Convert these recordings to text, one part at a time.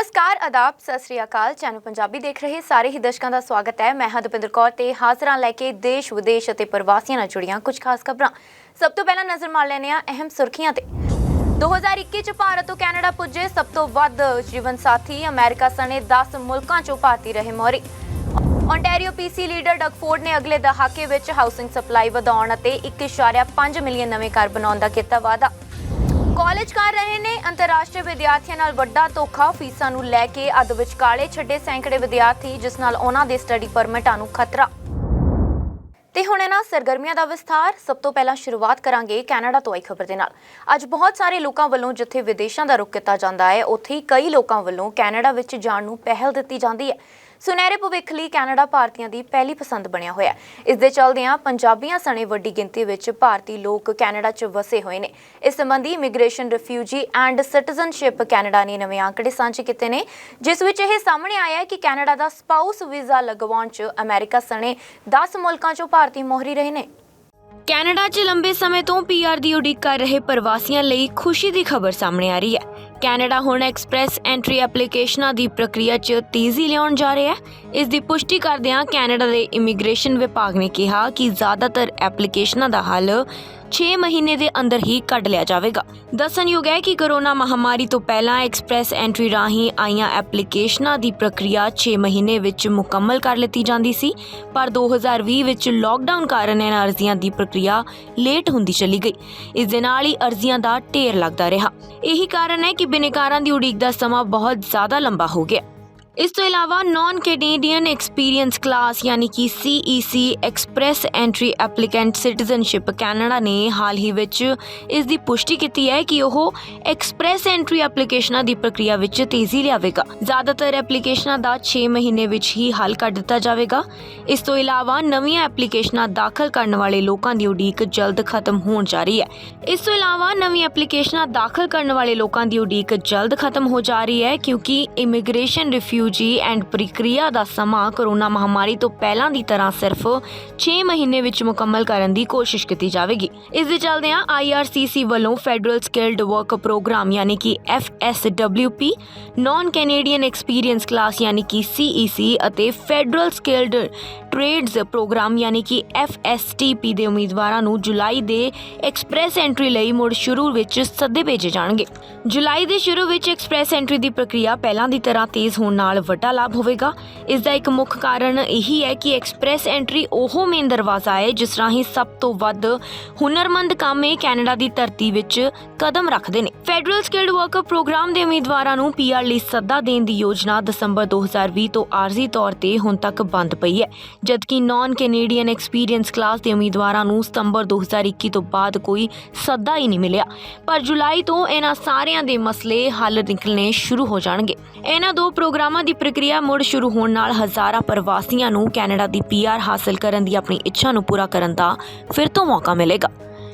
नमस्कार, आदाब, सत श्री अकाल। चैनल पंजाबी देख रहे सारे ही दर्शकों का स्वागत है। मैं हरदुपिंदर कौर ते हाजिर हां लैके देश विदेश ਅਤੇ ਪ੍ਰਵਾਸੀਆਂ ਨਾਲ जुड़ियां कुछ खास खबरां। सब तो पहला नज़र मार लैने आ अहम सुर्खियां ते। 2021 च भारत तो कैनेडा पुजे सब तो वध जीवन साथी। अमेरिका सने 10 मुल्कां चों भारती रहे मोहरी। Ontario PC leader Doug Ford ने अगले दहाके विच हाउसिंग सप्लाई वधाउण ਅਤੇ 1.5 मिलियन नਵੇਂ घर बनाउण दा कीता वादा। ਕਾਲਜ ਕਰ ਰਹੇ ਨੇ ਅੰਤਰਰਾਸ਼ਟਰੀ ਵਿਦਿਆਰਥੀਆਂ ਨਾਲ ਵੱਡਾ ਧੋਖਾ। ਫੀਸਾਂ ਨੂੰ ਲੈ ਕੇ ਅੱਧ ਵਿਚਕਾਲੇ ਛੱਡੇ ਸੈਂਕੜੇ ਵਿਦਿਆਰਥੀ, ਜਿਸ ਨਾਲ ਉਹਨਾਂ ਦੇ ਸਟੱਡੀ ਪਰਮਿਟਾਂ ਨੂੰ ਖਤਰਾ। ਤੇ ਹੁਣ ਇਹਨਾਂ ਸਰਗਰਮੀਆਂ ਦਾ ਵਿਸਥਾਰ। ਸਭ ਤੋਂ ਪਹਿਲਾਂ ਸ਼ੁਰੂਆਤ ਕਰਾਂਗੇ ਕੈਨੇਡਾ ਤੋਂ ਆਈ ਖਬਰ ਦੇ ਨਾਲ। ਅੱਜ ਬਹੁਤ ਸਾਰੇ ਲੋਕਾਂ ਵੱਲੋਂ ਜਿੱਥੇ ਵਿਦੇਸ਼ਾਂ ਦਾ ਰੁਖ ਕੀਤਾ ਜਾਂਦਾ ਹੈ, ਉੱਥੇ ਹੀ ਕਈ ਲੋਕਾਂ ਵੱਲੋਂ ਕੈਨੇਡਾ ਵਿੱਚ ਜਾਣ ਨੂੰ ਪਹਿਲ ਦਿੱਤੀ ਜਾਂਦੀ ਹੈ। ਸੁਨਹਿਰੇ ਭਵਿੱਖ ਲਈ ਕੈਨੇਡਾ ਭਾਰਤੀਆਂ ਦੀ ਪਹਿਲੀ ਪਸੰਦ ਬਣਿਆ ਹੋਇਆ। ਇਸ ਦੇ ਚਲਦਿਆਂ ਪੰਜਾਬੀਆਂ ਸਣੇ ਵੱਡੀ ਗਿਣਤੀ ਵਿੱਚ ਭਾਰਤੀ ਲੋਕ ਕੈਨੇਡਾ 'ਚ ਵਸੇ ਹੋਏ ਨੇ। ਇਸ ਸੰਬੰਧੀ immigration, refugee and citizenship Canada ਨੇ ਨਵੇਂ ਅੰਕੜੇ ਸਾਂਝੇ ਕੀਤੇ ਨੇ, ਜਿਸ ਵਿੱਚ ਇਹ ਸਾਹਮਣੇ ਆਇਆ ਹੈ ਕਿ ਕੈਨੇਡਾ ਦਾ ਸਪਾਊਸ ਵੀਜ਼ਾ ਲਗਵਾਉਣ 'ਚ ਅਮਰੀਕਾ ਸਣੇ 10 ਮੁਲਕਾਂ 'ਚੋਂ ਭਾਰਤੀ ਮੋਹਰੀ ਰਹੇ ਨੇ। ਕੈਨੇਡਾ 'ਚ ਲੰਬੇ ਸਮੇਂ ਤੋਂ ਪੀਆਰ ਦੀ ਉਡੀਕ ਕਰ ਰਹੇ ਪ੍ਰਵਾਸੀਆਂ ਲਈ ਖੁਸ਼ੀ ਦੀ ਖਬਰ ਸਾਹਮਣੇ ਆ ਰਹੀ ਹੈ। ਕੈਨੇਡਾ ਹੁਣ ਐਕਸਪ੍ਰੈਸ ਐਂਟਰੀ ਐਪਲੀਕੇਸ਼ਨਾਂ ਦੀ ਪ੍ਰਕਿਰਿਆ 'ਚ ਤੇਜ਼ੀ ਲਿਆਉਣ ਜਾ ਰਿਹਾ ਹੈ। ਇਸ ਦੀ ਪੁਸ਼ਟੀ ਕਰਦਿਆਂ ਕੈਨੇਡਾ ਦੇ ਇਮੀਗ੍ਰੇਸ਼ਨ ਵਿਭਾਗ ਨੇ ਕਿਹਾ ਕਿ ਜ਼ਿਆਦਾਤਰ ਐਪਲੀਕੇਸ਼ਨਾਂ ਦਾ ਹੱਲ 6 ਮਹੀਨੇ ਦੇ ਅੰਦਰ ਹੀ ਕੱਢ ਲਿਆ ਜਾਵੇਗਾ। ਦੱਸਣਯੋਗ ਹੈ ਕਿ ਕੋਰੋਨਾ ਮਹਾਮਾਰੀ ਤੋਂ ਪਹਿਲਾਂ ਐਕਸਪ੍ਰੈਸ ਐਂਟਰੀ ਰਾਹੀਂ ਆਈਆਂ ਐਪਲੀਕੇਸ਼ਨਾਂ ਦੀ ਪ੍ਰਕਿਰਿਆ 6 ਮਹੀਨੇ ਵਿੱਚ ਮੁਕੰਮਲ ਕਰ ਲਿੱਤੀ ਜਾਂਦੀ ਸੀ, ਪਰ 2020 ਵਿੱਚ ਲਾਕਡਾਊਨ ਕਾਰਨ ਇਹਨਾਂ ਅਰਜ਼ੀਆਂ ਦੀ ਪ੍ਰਕਿਰਿਆ ਲੇਟ ਹੁੰਦੀ ਚਲੀ ਗਈ। ਇਸ ਦੇ ਨਾਲ ਹੀ ਅਰਜ਼ੀਆਂ ਦਾ ਢੇਰ ਲੱਗਦਾ ਰਿਹਾ। ਇਹੀ ਕਾਰਨ ਹੈ ਕਿ ਬਿਨੈਕਾਰਾਂ ਦੀ ਉਡੀਕ ਦਾ ਸਮਾਂ ਬਹੁਤ ਜ਼ਿਆਦਾ ਲੰਬਾ ਹੋ ਗਿਆ। ਇਸ ਤੋਂ ਇਲਾਵਾ ਨੌਨ ਕੈਨੇਡੀਅਨ ਐਕਸਪੀਰੀਅੰਸ ਕਲਾਸ ਯਾਨੀ ਕਿ CEC express entry applicant citizenship Canada ਨੇ ਹਾਲ ਹੀ ਵਿੱਚ ਇਸ ਦੀ ਪੁਸ਼ਟੀ ਕੀਤੀ ਹੈ ਕਿ ਉਹ ਐਕਸਪ੍ਰੈਸ ਐਂਟਰੀ ਐਪਲੀਕੇਸ਼ਨਾਂ ਦੀ ਪ੍ਰਕਿਰਿਆ ਵਿੱਚ ਤੇਜ਼ੀ ਲਿਆਵੇਗਾ। ਜ਼ਿਆਦਾਤਰ ਐਪਲੀਕੇਸ਼ਨਾਂ ਦਾ 6 ਮਹੀਨੇ ਵਿੱਚ ਹੀ ਹੱਲ ਕਰ ਦਿੱਤਾ ਜਾਵੇਗਾ। ਇਸ ਤੋਂ ਇਲਾਵਾ ਨਵੀਆਂ ਐਪਲੀਕੇਸ਼ਨਾਂ ਦਾਖਲ ਕਰਨ ਵਾਲੇ ਲੋਕਾਂ ਦੀ ਉਡੀਕ ਜਲਦ ਖਤਮ ਹੋਣ ਜਾ ਰਹੀ ਹੈ। ਕਿਉਂਕਿ ਇਮੀਗ੍ਰੇਸ਼ਨ, ਰਿਫਿਊਜੀ ਐਂਡ ਪ੍ਰਕਿਰਿਆ ਦਾ ਸਮਾਂ ਕੋਰੋਨਾ ਮਹਾਮਾਰੀ ਤੋਂ ਪਹਿਲਾਂ ਦੀ ਤਰ੍ਹਾਂ ਸਿਰਫ 6 ਮਹੀਨੇ ਵਿੱਚ ਮੁਕੰਮਲ ਕਰਨ ਦੀ ਕੋਸ਼ਿਸ਼ ਕੀਤੀ ਜਾਵੇਗੀ। ਇਸ ਦੇ ਚੱਲਦਿਆਂ IRCC ਵੱਲੋਂ ਫੈਡਰਲ ਸਕਿਲਡ ਵਰਕ ਪ੍ਰੋਗਰਾਮ ਯਾਨੀ ਕਿ FSWP, non Canadian experience class ਯਾਨੀ ਕਿ CEC ਅਤੇ ਫੈਡਰਲ ਸਕਿਲਡ ਟ੍ਰੇਡਸ ਪ੍ਰੋਗਰਾਮ ਯਾਨੀ ਕਿ FSTP ਦੇ ਉਮੀਦਵਾਰਾਂ ਨੂੰ ਜੁਲਾਈ ਦੇ ਐਕਸਪ੍ਰੈਸ ਐਂਟਰੀ ਲਈ ਮੁੜ ਸ਼ੁਰੂ ਵਿੱਚ ਸੱਦੇ ਭੇਜੇ ਜਾਣਗੇ। ਜੁਲਾਈ ਦੇ ਸ਼ੁਰੂ ਵਿੱਚ ਐਕਸਪ੍ਰੈਸ ਐਂਟਰੀ ਦੀ ਪ੍ਰਕਿਰਿਆ ਪਹਿਲਾਂ ਦੀ ਤਰ੍ਹਾਂ ਤੇਜ਼ ਹੋਣ ਨਾਲ ਵੱਡਾ ਲਾਭ ਹੋਵੇਗਾ। ਇਸ ਦਾ ਇੱਕ ਮੁੱਖ ਕਾਰਨ ਇਹੀ ਹੈ ਕਿ ਐਕਸਪ੍ਰੈਸ ਐਂਟਰੀ ਉਹ ਮੇਨ ਦਰਵਾਜ਼ਾ ਹੈ ਜਿਸ ਰਾਹੀਂ ਸਭ ਤੋਂ ਵੱਧ ਹੁਨਰਮੰਦ ਕਾਮੇ ਕੈਨੇਡਾ ਦੀ ਧਰਤੀ ਵਿੱਚ ਕਦਮ ਰੱਖਦੇ ਨੇ। ਫੈਡਰਲ ਸਕਿਲਡ ਵਰਕਰ ਪ੍ਰੋਗਰਾਮ ਦੇ ਉਮੀਦਵਾਰਾਂ ਨੂੰ PR ਲਈ ਸੱਦਾ ਦੇਣ ਦੀ ਯੋਜਨਾ ਦਸੰਬਰ 2020 ਤੋਂ ਆਰਜ਼ੀ ਤੌਰ ਤੇ ਹੁਣ ਤੱਕ ਬੰਦ ਪਈ ਹੈ, ਜਦਕਿ ਨੌਨ ਕੈਨੇਡੀਅਨ ਐਕਸਪੀਰੀਅੰਸ ਕਲਾਸ ਦੇ ਉਮੀਦਵਾਰਾਂ ਨੂੰ ਸਤੰਬਰ 2021 ਤੋਂ ਬਾਅਦ ਕੋਈ ਸੱਦਾ ਹੀ ਨਹੀਂ ਮਿਲਿਆ। ਪਰ ਜੁਲਾਈ ਤੋਂ ਇਹਨਾਂ ਸਾਰਿਆਂ ਦੇ ਮਸਲੇ ਹੱਲ ਨਿਕਲਣੇ ਸ਼ੁਰੂ ਹੋ ਜਾਣਗੇ। ਇਹਨਾਂ ਦੋ ਪ੍ਰੋਗਰਾਮਾਂ ਦੀ ਪ੍ਰਕਿਰਿਆ ਮੁੜ ਸ਼ੁਰੂ ਹੋਣ ਨਾਲ ਹਜ਼ਾਰਾਂ ਪ੍ਰਵਾਸੀਆਂ ਨੂੰ ਕੈਨੇਡਾ ਦੀ PR ਹਾਸਲ ਕਰਨ ਦੀ ਆਪਣੀ ਇੱਛਾ ਨੂੰ ਪੂਰਾ ਕਰਨ ਦਾ ਫਿਰ ਤੋਂ ਮੌਕਾ ਮਿਲੇਗਾ।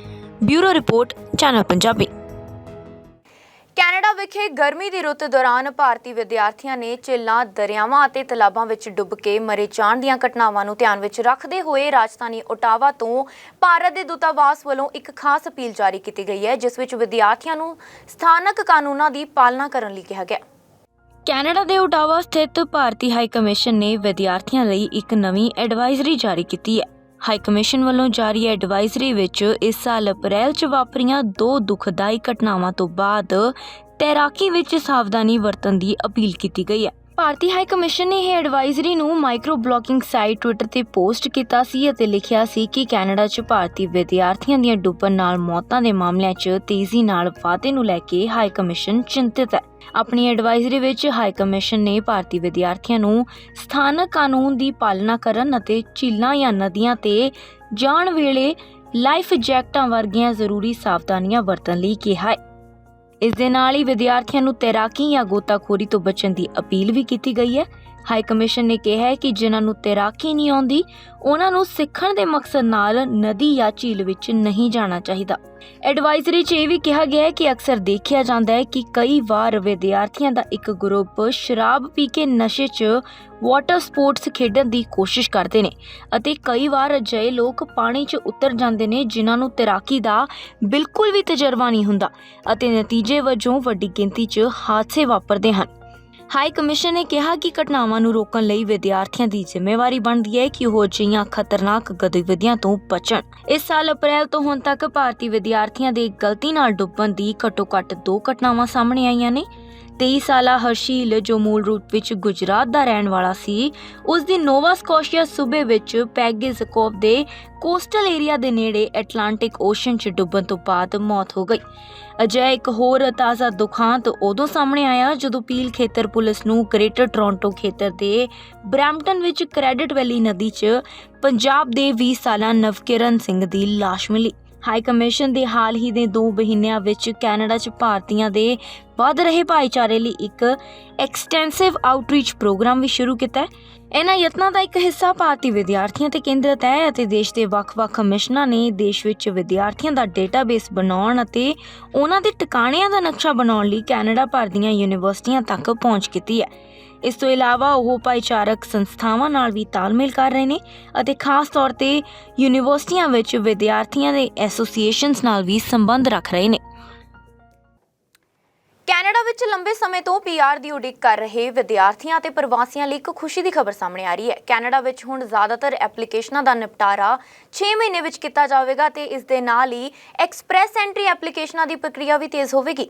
Bureau report, channel Punjabi. Canada ਵਿਖੇ ਗਰਮੀ ਦੀ ਰੁੱਤ ਦੌਰਾਨ ਭਾਰਤੀ ਵਿਦਿਆਰਥੀਆਂ ਨੇ ਝੀਲਾਂ, ਦਰਿਆਵਾਂ ਅਤੇ ਤਲਾਬਾਂ ਵਿੱਚ ਡੁੱਬ ਕੇ ਮਰੇ ਜਾਣ ਦੀਆਂ ਘਟਨਾਵਾਂ ਨੂੰ ਧਿਆਨ ਵਿੱਚ ਰੱਖਦੇ ਹੋਏ ਰਾਜਧਾਨੀ ਓਟਾਵਾ ਤੋਂ ਭਾਰਤ ਦੇ ਦੂਤਾਵਾਸ ਵੱਲੋਂ ਇੱਕ ਖਾਸ ਅਪੀਲ ਜਾਰੀ ਕੀਤੀ ਗਈ ਹੈ, ਜਿਸ ਵਿੱਚ ਵਿਦਿਆਰਥੀਆਂ ਨੂੰ ਸਥਾਨਕ ਕਾਨੂੰਨਾਂ ਦੀ ਪਾਲਣਾ ਕਰਨ ਲਈ ਕਿਹਾ ਗਿਆ। ਕੈਨੇਡਾ ਦੇ ਓਟਾਵਾ ਸਥਿਤ ਭਾਰਤੀ ਹਾਈ ਕਮਿਸ਼ਨ ਨੇ ਵਿਦਿਆਰਥੀਆਂ ਲਈ ਇੱਕ ਨਵੀਂ ਐਡਵਾਈਜ਼ਰੀ ਜਾਰੀ ਕੀਤੀ ਹੈ। ਹਾਈ ਕਮਿਸ਼ਨ ਵੱਲੋਂ ਜਾਰੀ ਐਡਵਾਈਜ਼ਰੀ ਵਿੱਚ ਇਸ ਸਾਲ ਅਪ੍ਰੈਲ 'ਚ ਵਾਪਰੀਆਂ 2 ਦੁਖਦਾਈ ਘਟਨਾਵਾਂ ਤੋਂ ਬਾਅਦ ਤੈਰਾਕੀ ਵਿੱਚ ਸਾਵਧਾਨੀ ਵਰਤਣ ਦੀ ਅਪੀਲ ਕੀਤੀ ਗਈ ਹੈ। ਭਾਰਤੀ ਹਾਈ ਕਮਿਸ਼ਨ ਨੇ ਇਹ ਐਡਵਾਈਜ਼ਰੀ ਨੂੰ ਮਾਈਕਰੋ ਬਲੌਗਿੰਗ ਸਾਈਟ ਟਵਿੱਟਰ ਤੇ ਪੋਸਟ ਕੀਤਾ ਸੀ ਅਤੇ ਲਿਖਿਆ ਸੀ ਕਿ ਕੈਨੇਡਾ 'ਚ ਭਾਰਤੀ ਵਿਦਿਆਰਥੀਆਂ ਦੀਆਂ ਡੁੱਬਣ ਨਾਲ ਮੌਤਾਂ ਦੇ ਮਾਮਲਿਆਂ 'ਚ ਤੇਜ਼ੀ ਨਾਲ ਵਾਧੇ ਨੂੰ ਲੈ ਕੇ ਹਾਈ ਕਮਿਸ਼ਨ ਚਿੰਤਿਤ ਹੈ। ਆਪਣੀ ਐਡਵਾਈਜ਼ਰੀ ਵਿੱਚ ਹਾਈ ਕਮਿਸ਼ਨ ਨੇ ਭਾਰਤੀ ਵਿਦਿਆਰਥੀਆਂ ਨੂੰ ਸਥਾਨਕ ਕਾਨੂੰਨ ਦੀ ਪਾਲਣਾ ਕਰਨ ਅਤੇ ਝੀਲਾਂ ਜਾਂ ਨਦੀਆਂ ਤੇ ਜਾਣ ਵੇਲੇ ਲਾਈਫ ਜੈਕਟਾਂ ਵਰਗੀਆਂ ਜ਼ਰੂਰੀ ਸਾਵਧਾਨੀਆਂ ਵਰਤਣ ਲਈ ਕਿਹਾ ਹੈ। ਇਸ ਦੇ ਨਾਲ ਹੀ ਵਿਦਿਆਰਥੀਆਂ ਨੂੰ ਤੈਰਾਕੀ ਜਾਂ ਗੋਤਾਖੋਰੀ ਤੋਂ ਬਚਣ ਦੀ ਅਪੀਲ ਵੀ ਕੀਤੀ ਗਈ ਹੈ। ਹਾਈ ਕਮਿਸ਼ਨ ਨੇ ਕਿਹਾ ਹੈ ਕਿ ਜਿਨ੍ਹਾਂ ਨੂੰ ਤੈਰਾਕੀ ਨਹੀਂ ਆਉਂਦੀ, ਉਹਨਾਂ ਨੂੰ ਸਿੱਖਣ ਦੇ ਮਕਸਦ ਨਾਲ ਨਦੀ ਜਾਂ ਝੀਲ ਵਿੱਚ ਨਹੀਂ ਜਾਣਾ ਚਾਹੀਦਾ। ਐਡਵਾਈਜ਼ਰੀ 'ਚ ਇਹ ਵੀ ਕਿਹਾ ਗਿਆ ਹੈ ਕਿ ਅਕਸਰ ਦੇਖਿਆ ਜਾਂਦਾ ਹੈ ਕਿ ਕਈ ਵਾਰ ਵਿਦਿਆਰਥੀਆਂ ਦਾ ਇੱਕ ਗਰੁੱਪ ਸ਼ਰਾਬ ਪੀ ਕੇ ਨਸ਼ੇ 'ਚ ਵਾਟਰ ਸਪੋਰਟਸ ਖੇਡਣ ਦੀ ਕੋਸ਼ਿਸ਼ ਕਰਦੇ ਨੇ ਅਤੇ ਕਈ ਵਾਰ ਅਜਿਹੇ ਲੋਕ ਪਾਣੀ 'ਚ ਉਤਰ ਜਾਂਦੇ ਨੇ ਜਿਨ੍ਹਾਂ ਨੂੰ ਤੈਰਾਕੀ ਦਾ ਬਿਲਕੁਲ ਵੀ ਤਜਰਬਾ ਨਹੀਂ ਹੁੰਦਾ ਅਤੇ ਨਤੀਜੇ ਵਜੋਂ ਵੱਡੀ ਗਿਣਤੀ 'ਚ ਹਾਦਸੇ ਵਾਪਰਦੇ ਹਨ। ਹਾਈ ਕਮਿਸ਼ਨ ਨੇ ਕਿਹਾ ਕਿ ਘਟਨਾਵਾਂ ਨੂੰ ਰੋਕਣ ਲਈ ਵਿਦਿਆਰਥੀਆਂ ਦੀ ਜ਼ਿੰਮੇਵਾਰੀ ਬਣਦੀ ਹੈ ਕਿ ਉਹ ਅਜਿਹੀਆਂ ਖਤਰਨਾਕ ਗਤੀਵਿਧੀਆਂ ਤੋਂ ਬਚਣ। ਇਸ ਸਾਲ ਅਪ੍ਰੈਲ ਤੋਂ ਹੁਣ ਤੱਕ ਭਾਰਤੀ ਵਿਦਿਆਰਥੀਆਂ ਦੇ ਗਲਤੀ ਨਾਲ ਡੁੱਬਣ ਦੀ ਘੱਟੋ-ਘੱਟ 2 ਘਟਨਾਵਾਂ ਸਾਹਮਣੇ ਆਈਆਂ ਨੇ। 23 ਸਾਲਾ ਹਰਸ਼ੀਲ, ਜੋ ਮੂਲ ਰੂਪ ਵਿੱਚ ਗੁਜਰਾਤ ਦਾ ਰਹਿਣ ਵਾਲਾ ਸੀ, ਉਸ ਦੀ ਨੋਵਾ ਸਕੋਸ਼ੀਆ ਸੂਬੇ ਵਿੱਚ ਪੈਗਿਸ ਕੋਵ ਦੇ ਕੋਸਟਲ ਏਰੀਆ ਦੇ ਨੇੜੇ ਐਟਲਾਂਟਿਕ ਓਸ਼ਨ 'ਚ ਡੁੱਬਣ ਤੋਂ ਬਾਅਦ ਮੌਤ ਹੋ ਗਈ। ਅਜਿਹਾ ਇੱਕ ਹੋਰ ਤਾਜ਼ਾ ਦੁਖਾਂਤ ਉਦੋਂ ਸਾਹਮਣੇ ਆਇਆ ਜਦੋਂ ਪੀਲ ਖੇਤਰ ਪੁਲਿਸ ਨੂੰ ਗ੍ਰੇਟਰ ਟੋਰਾਂਟੋ ਖੇਤਰ ਦੇ ਬਰੈਂਪਟਨ ਵਿੱਚ ਕ੍ਰੈਡਿਟ ਵੈਲੀ ਨਦੀ 'ਚ ਪੰਜਾਬ ਦੇ 20 ਸਾਲਾ ਨਵਕਿਰਨ ਸਿੰਘ ਦੀ ਲਾਸ਼ ਮਿਲੀ। ਹਾਈ ਕਮਿਸ਼ਨ ਦੇ ਹਾਲ ਹੀ ਦੇ 2 ਮਹੀਨਿਆਂ ਵਿੱਚ ਕੈਨੇਡਾ 'ਚ ਭਾਰਤੀਆਂ ਦੇ ਵੱਧ ਰਹੇ ਭਾਈਚਾਰੇ ਲਈ ਇੱਕ ਐਕਸਟੈਂਸਿਵ ਆਊਟਰੀਚ ਪ੍ਰੋਗਰਾਮ ਵੀ ਸ਼ੁਰੂ ਕੀਤਾ ਹੈ। ਇਹਨਾਂ ਯਤਨਾਂ ਦਾ ਇੱਕ ਹਿੱਸਾ ਭਾਰਤੀ ਵਿਦਿਆਰਥੀਆਂ ਤੇ ਕੇਂਦਰਿਤ ਹੈ ਅਤੇ ਦੇਸ਼ ਦੇ ਵੱਖ-ਵੱਖ ਕਮਿਸ਼ਨਾਂ ਨੇ ਦੇਸ਼ ਵਿੱਚ ਵਿਦਿਆਰਥੀਆਂ ਦਾ ਡੇਟਾਬੇਸ ਬਣਾਉਣ ਅਤੇ ਉਹਨਾਂ ਦੇ ਟਿਕਾਣਿਆਂ ਦਾ ਨਕਸ਼ਾ ਬਣਾਉਣ ਲਈ ਕੈਨੇਡਾ ਭਰ ਦੀਆਂ ਯੂਨੀਵਰਸਿਟੀਆਂ ਤੱਕ ਪਹੁੰਚ ਕੀਤੀ ਹੈ। ਇਸ ਤੋਂ ਇਲਾਵਾ ਉਹ ਭਾਈਚਾਰਕ ਸੰਸਥਾਵਾਂ ਨਾਲ ਵੀ ਤਾਲਮੇਲ ਕਰ ਰਹੇ ਨੇ ਅਤੇ ਖਾਸ ਤੌਰ ਤੇ ਯੂਨੀਵਰਸਿਟੀਆਂ ਵਿੱਚ ਵਿਦਿਆਰਥੀਆਂ ਦੇ ਐਸੋਸੀਏਸ਼ਨਸ ਨਾਲ ਵੀ ਸੰਬੰਧ ਰੱਖ ਰਹੇ ਨੇ। ਕੈਨੇਡਾ ਵਿੱਚ ਲੰਬੇ ਸਮੇਂ ਤੋਂ ਪੀਆਰ ਦੀ ਉਡੀਕ ਕਰ ਰਹੇ ਵਿਦਿਆਰਥੀਆਂ ਅਤੇ ਪ੍ਰਵਾਸੀਆਂ ਲਈ ਇੱਕ ਖੁਸ਼ੀ ਦੀ ਖਬਰ ਸਾਹਮਣੇ ਆ ਰਹੀ ਹੈ। ਕੈਨੇਡਾ ਵਿੱਚ ਹੁਣ ਜ਼ਿਆਦਾਤਰ ਐਪਲੀਕੇਸ਼ਨਾਂ ਦਾ ਨਿਪਟਾਰਾ 6 ਮਹੀਨੇ ਵਿੱਚ ਕੀਤਾ ਜਾਵੇਗਾ ਤੇ ਇਸ ਦੇ ਨਾਲ ਹੀ ਐਕਸਪ੍ਰੈਸ ਐਂਟਰੀ ਐਪਲੀਕੇਸ਼ਨਾਂ ਦੀ ਪ੍ਰਕਿਰਿਆ ਵੀ ਤੇਜ਼ ਹੋਵੇਗੀ।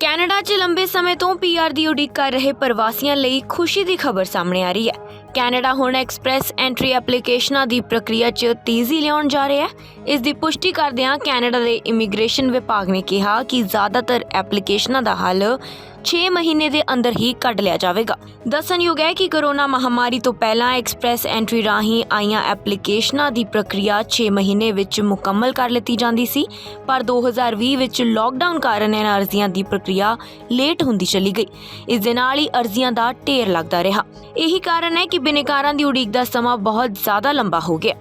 ਕੈਨੇਡਾ 'ਚ ਲੰਬੇ ਸਮੇਂ ਤੋਂ ਪੀਆਰ ਦੀ ਉਡੀਕ ਕਰ ਰਹੇ ਪ੍ਰਵਾਸੀਆਂ ਲਈ ਖੁਸ਼ੀ ਦੀ ਖਬਰ ਸਾਹਮਣੇ ਆ ਰਹੀ ਹੈ। ਕੈਨੇਡਾ ਹੁਣ ਐਕਸਪ੍ਰੈਸ ਐਂਟਰੀ ਐਪਲੀਕੇਸ਼ਨਾਂ ਦੀ ਪ੍ਰਕਿਰਿਆ 'ਚ ਤੇਜ਼ੀ ਲਿਆਉਣ ਜਾ ਰਿਹਾ ਹੈ। ਇਸ ਦੀ ਪੁਸ਼ਟੀ ਕਰਦਿਆਂ ਕੈਨੇਡਾ ਦੇ ਇਮੀਗ੍ਰੇਸ਼ਨ ਵਿਭਾਗ ਨੇ ਕਿਹਾ ਕਿ ਜ਼ਿਆਦਾਤਰ ਐਪਲੀਕੇਸ਼ਨਾਂ ਦਾ ਹੱਲ 6 ਮਹੀਨੇ ਦੇ ਅੰਦਰ ਹੀ ਕੱਢ ਲਿਆ ਜਾਵੇਗਾ। ਦੱਸਣਯੋਗ ਹੈ ਕਿ ਕੋਰੋਨਾ ਮਹਾਮਾਰੀ ਤੋਂ ਪਹਿਲਾਂ ਐਕਸਪ੍ਰੈਸ ਐਂਟਰੀ ਰਾਹੀਂ ਆਈਆਂ ਐਪਲੀਕੇਸ਼ਨਾਂ ਦੀ ਪ੍ਰਕਿਰਿਆ 6 ਮਹੀਨੇ ਵਿੱਚ ਮੁਕੰਮਲ ਕਰ ਲਿੱਤੀ ਜਾਂਦੀ ਸੀ, ਪਰ 2020 ਵਿੱਚ ਲਾਕਡਾਊਨ ਕਾਰਨ ਇਹਨਾਂ ਅਰਜ਼ੀਆਂ ਦੀ ਪ੍ਰਕਿਰਿਆ ਲੇਟ ਹੁੰਦੀ ਚਲੀ ਗਈ। ਇਸ ਦੇ ਨਾਲ ਹੀ ਅਰਜ਼ੀਆਂ ਦਾ ਢੇਰ ਲੱਗਦਾ ਰਿਹਾ। ਇਹੀ ਕਾਰਨ ਹੈ ਕਿ ਬਿਨੈਕਾਰਾਂ ਦੀ ਉਡੀਕ ਦਾ ਸਮਾਂ ਬਹੁਤ ਜ਼ਿਆਦਾ ਲੰਬਾ ਹੋ ਗਿਆ।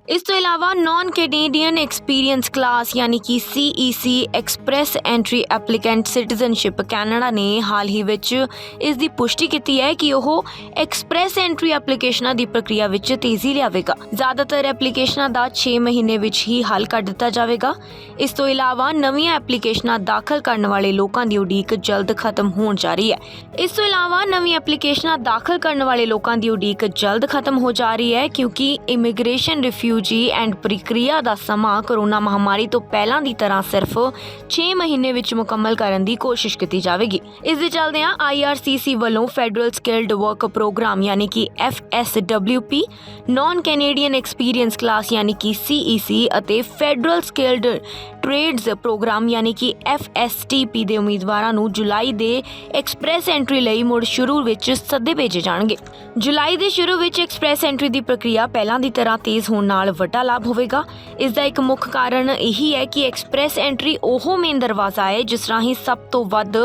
ਇਸ ਤੋਂ ਇਲਾਵਾ ਨਾਨ ਕੈਨੇਡੀਅਨ ਐਕਸਪੀਰੀਅੰਸ ਕਲਾਸ ਯਾਨੀ ਕਿ CEC express entry applicant citizenship Canada ਨੇ ਹਾਲ ਹੀ ਵਿੱਚ ਇਸ ਦੀ ਪੁਸ਼ਟੀ ਕੀਤੀ ਹੈ ਕਿ ਉਹ ਐਕਸਪ੍ਰੈਸ ਐਂਟਰੀ ਐਪਲੀਕੇਸ਼ਨਾਂ ਦੀ ਪ੍ਰਕਿਰਿਆ ਵਿੱਚ ਤੇਜ਼ੀ ਲਿਆਵੇਗਾ। ਜ਼ਿਆਦਾਤਰ ਐਪਲੀਕੇਸ਼ਨਾਂ ਦਾ 6 ਮਹੀਨੇ ਵਿੱਚ ਹੀ ਹੱਲ ਕਰ ਦਿੱਤਾ ਜਾਵੇਗਾ। ਇਸ ਤੋਂ ਇਲਾਵਾ ਨਵੀਆਂ ਐਪਲੀਕੇਸ਼ਨਾਂ ਦਾਖਲ ਕਰਨ ਵਾਲੇ ਲੋਕਾਂ ਦੀ ਉਡੀਕ ਜਲਦ ਖਤਮ ਹੋਣ ਜਾ ਰਹੀ ਹੈ। ਕਿਉਂਕਿ ਇਮੀਗ੍ਰੇਸ਼ਨ ਰਿਫਿਊਜੀ ਐਂਡ ਪ੍ਰਕਿਰਿਆ ਦਾ ਸਮਾਂ ਕੋਰੋਨਾ ਮਹਾਮਾਰੀ ਤੋਂ ਪਹਿਲਾਂ ਦੀ ਤਰ੍ਹਾਂ ਸਿਰਫ 6 ਮਹੀਨੇ ਵਿੱਚ ਮੁਕੰਮਲ ਕਰਨ ਦੀ ਕੋਸ਼ਿਸ਼ ਕੀਤੀ ਜਾਵੇਗੀ। ਇਸ ਦੇ ਚੱਲਦਿਆਂ IRCC ਵੱਲੋਂ ਫੈਡਰਲ ਸਕਿਲਡ ਵਰਕ ਪ੍ਰੋਗਰਾਮ ਯਾਨੀ ਕਿ FSWP, non Canadian experience class ਯਾਨੀ ਕਿ CEC ਅਤੇ ਫੈਡਰਲ ਸਕਿਲਡ ਟ੍ਰੇਡਸ ਪ੍ਰੋਗਰਾਮ ਯਾਨੀ ਕਿ FSTP ਦੇ ਉਮੀਦਵਾਰਾਂ ਨੂੰ ਜੁਲਾਈ ਦੇ ਐਕਸਪ੍ਰੈਸ ਐਂਟਰੀ ਲਈ ਮੁੜ ਸ਼ੁਰੂ ਵਿੱਚ ਸੱਦੇ ਭੇਜੇ ਜਾਣਗੇ। ਜੁਲਾਈ ਦੇ ਸ਼ੁਰੂ ਵਿੱਚ ਐਕਸਪ੍ਰੈਸ ਐਂਟਰੀ ਦੀ ਪ੍ਰਕਿਰਿਆ ਪਹਿਲਾਂ ਦੀ ਤਰ੍ਹਾਂ ਤੇਜ਼ ਹੋਣ ਨਾਲ ਵੱਡਾ ਲਾਭ ਹੋਵੇਗਾ। ਇਸ ਦਾ ਇੱਕ ਮੁੱਖ ਕਾਰਨ ਇਹੀ ਹੈ ਕਿ ਐਕਸਪ੍ਰੈਸ ਐਂਟਰੀ ਉਹ ਮੇਨ ਦਰਵਾਜ਼ਾ ਹੈ ਜਿਸ ਰਾਹੀਂ ਸਭ ਤੋਂ ਵੱਧ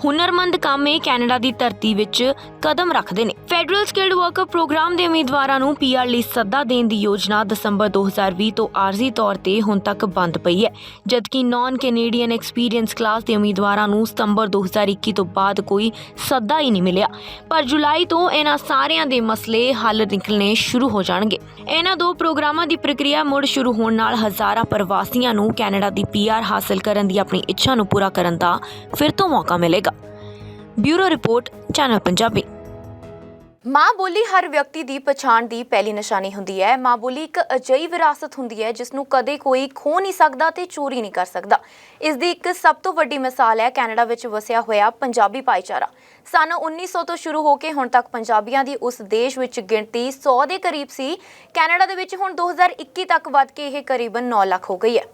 ਹੁਨਰਮੰਦ ਕਾਮੇ ਕੈਨੇਡਾ ਦੀ ਧਰਤੀ ਵਿੱਚ ਕਦਮ ਰੱਖਦੇ ਨੇ। ਫੈਡਰਲ ਸਕਿਲਡ ਵਰਕਰ ਪ੍ਰੋਗਰਾਮ ਦੇ ਉਮੀਦਵਾਰਾਂ ਨੂੰ PR ਲਈ ਸੱਦਾ ਦੇਣ ਦੀ ਯੋਜਨਾ ਦਸੰਬਰ 2020 ਤੋਂ ਆਰਜ਼ੀ ਤੌਰ ਤੇ ਹੁਣ ਤੱਕ ਬੰਦ ਪਈ ਹੈ, ਜਦਕਿ ਨਾਨ ਕੈਨੇਡੀਅਨ ਐਕਸਪੀਰੀਅੰਸ ਕਲਾਸ ਦੇ ਉਮੀਦਵਾਰਾਂ ਨੂੰ ਸਤੰਬਰ 2021 ਤੋਂ ਬਾਅਦ ਕੋਈ ਸੱਦਾ ਹੀ ਨਹੀਂ ਮਿਲਿਆ। ਪਰ ਜੁਲਾਈ ਤੋਂ ਇਹਨਾਂ ਸਾਰਿਆਂ ਦੇ ਮਸਲੇ ਹੱਲ ਨਿਕਲਣੇ ਸ਼ੁਰੂ ਹੋ ਜਾਣਗੇ। ਇਹਨਾਂ 2 ਪ੍ਰੋਗਰਾਮਾਂ ਦੀ ਪ੍ਰਕਿਰਿਆ ਮੁੜ ਸ਼ੁਰੂ ਹੋਣ ਨਾਲ ਹਜ਼ਾਰਾਂ ਪ੍ਰਵਾਸੀਆਂ ਨੂੰ ਕੈਨੇਡਾ ਦੀ PR ਹਾਸਲ ਕਰਨ ਦੀ ਆਪਣੀ ਇੱਛਾ ਨੂੰ ਪੂਰਾ ਕਰਨ ਦਾ ਫਿਰ ਤੋਂ ਮੌਕਾ ਮਿਲੇਗਾ। Bureau report, channel Punjabi. ਮਾਂ ਬੋਲੀ ਹਰ ਵਿਅਕਤੀ ਦੀ ਪਛਾਣ ਦੀ ਪਹਿਲੀ ਨਿਸ਼ਾਨੀ ਹੁੰਦੀ ਹੈ। ਮਾਂ ਬੋਲੀ ਇੱਕ ਅਜਿਹੀ ਵਿਰਾਸਤ ਹੁੰਦੀ ਹੈ ਜਿਸ ਨੂੰ ਕਦੇ ਕੋਈ ਖੋ ਨਹੀਂ ਸਕਦਾ ਤੇ ਚੋਰੀ ਨਹੀਂ ਕਰ ਸਕਦਾ। ਇਸ ਦੀ ਇੱਕ ਸਭ ਤੋਂ ਵੱਡੀ ਮਿਸਾਲ ਹੈ ਕੈਨੇਡਾ ਵਿੱਚ ਵਸਿਆ ਹੋਇਆ ਪੰਜਾਬੀ ਭਾਈਚਾਰਾ। ਸਨ 1900 ਤੋਂ ਸ਼ੁਰੂ ਹੋ ਕੇ ਹੁਣ ਤੱਕ ਪੰਜਾਬੀਆਂ ਦੀ ਉਸ ਦੇਸ਼ ਵਿੱਚ ਗਿਣਤੀ 100 ਦੇ ਕਰੀਬ ਸੀ। ਕੈਨੇਡਾ ਦੇ ਵਿੱਚ ਹੁਣ 2021 ਤੱਕ ਵੱਧ ਕੇ ਇਹ ਕਰੀਬਨ 9 ਲੱਖ ਹੋ ਗਈ ਹੈ।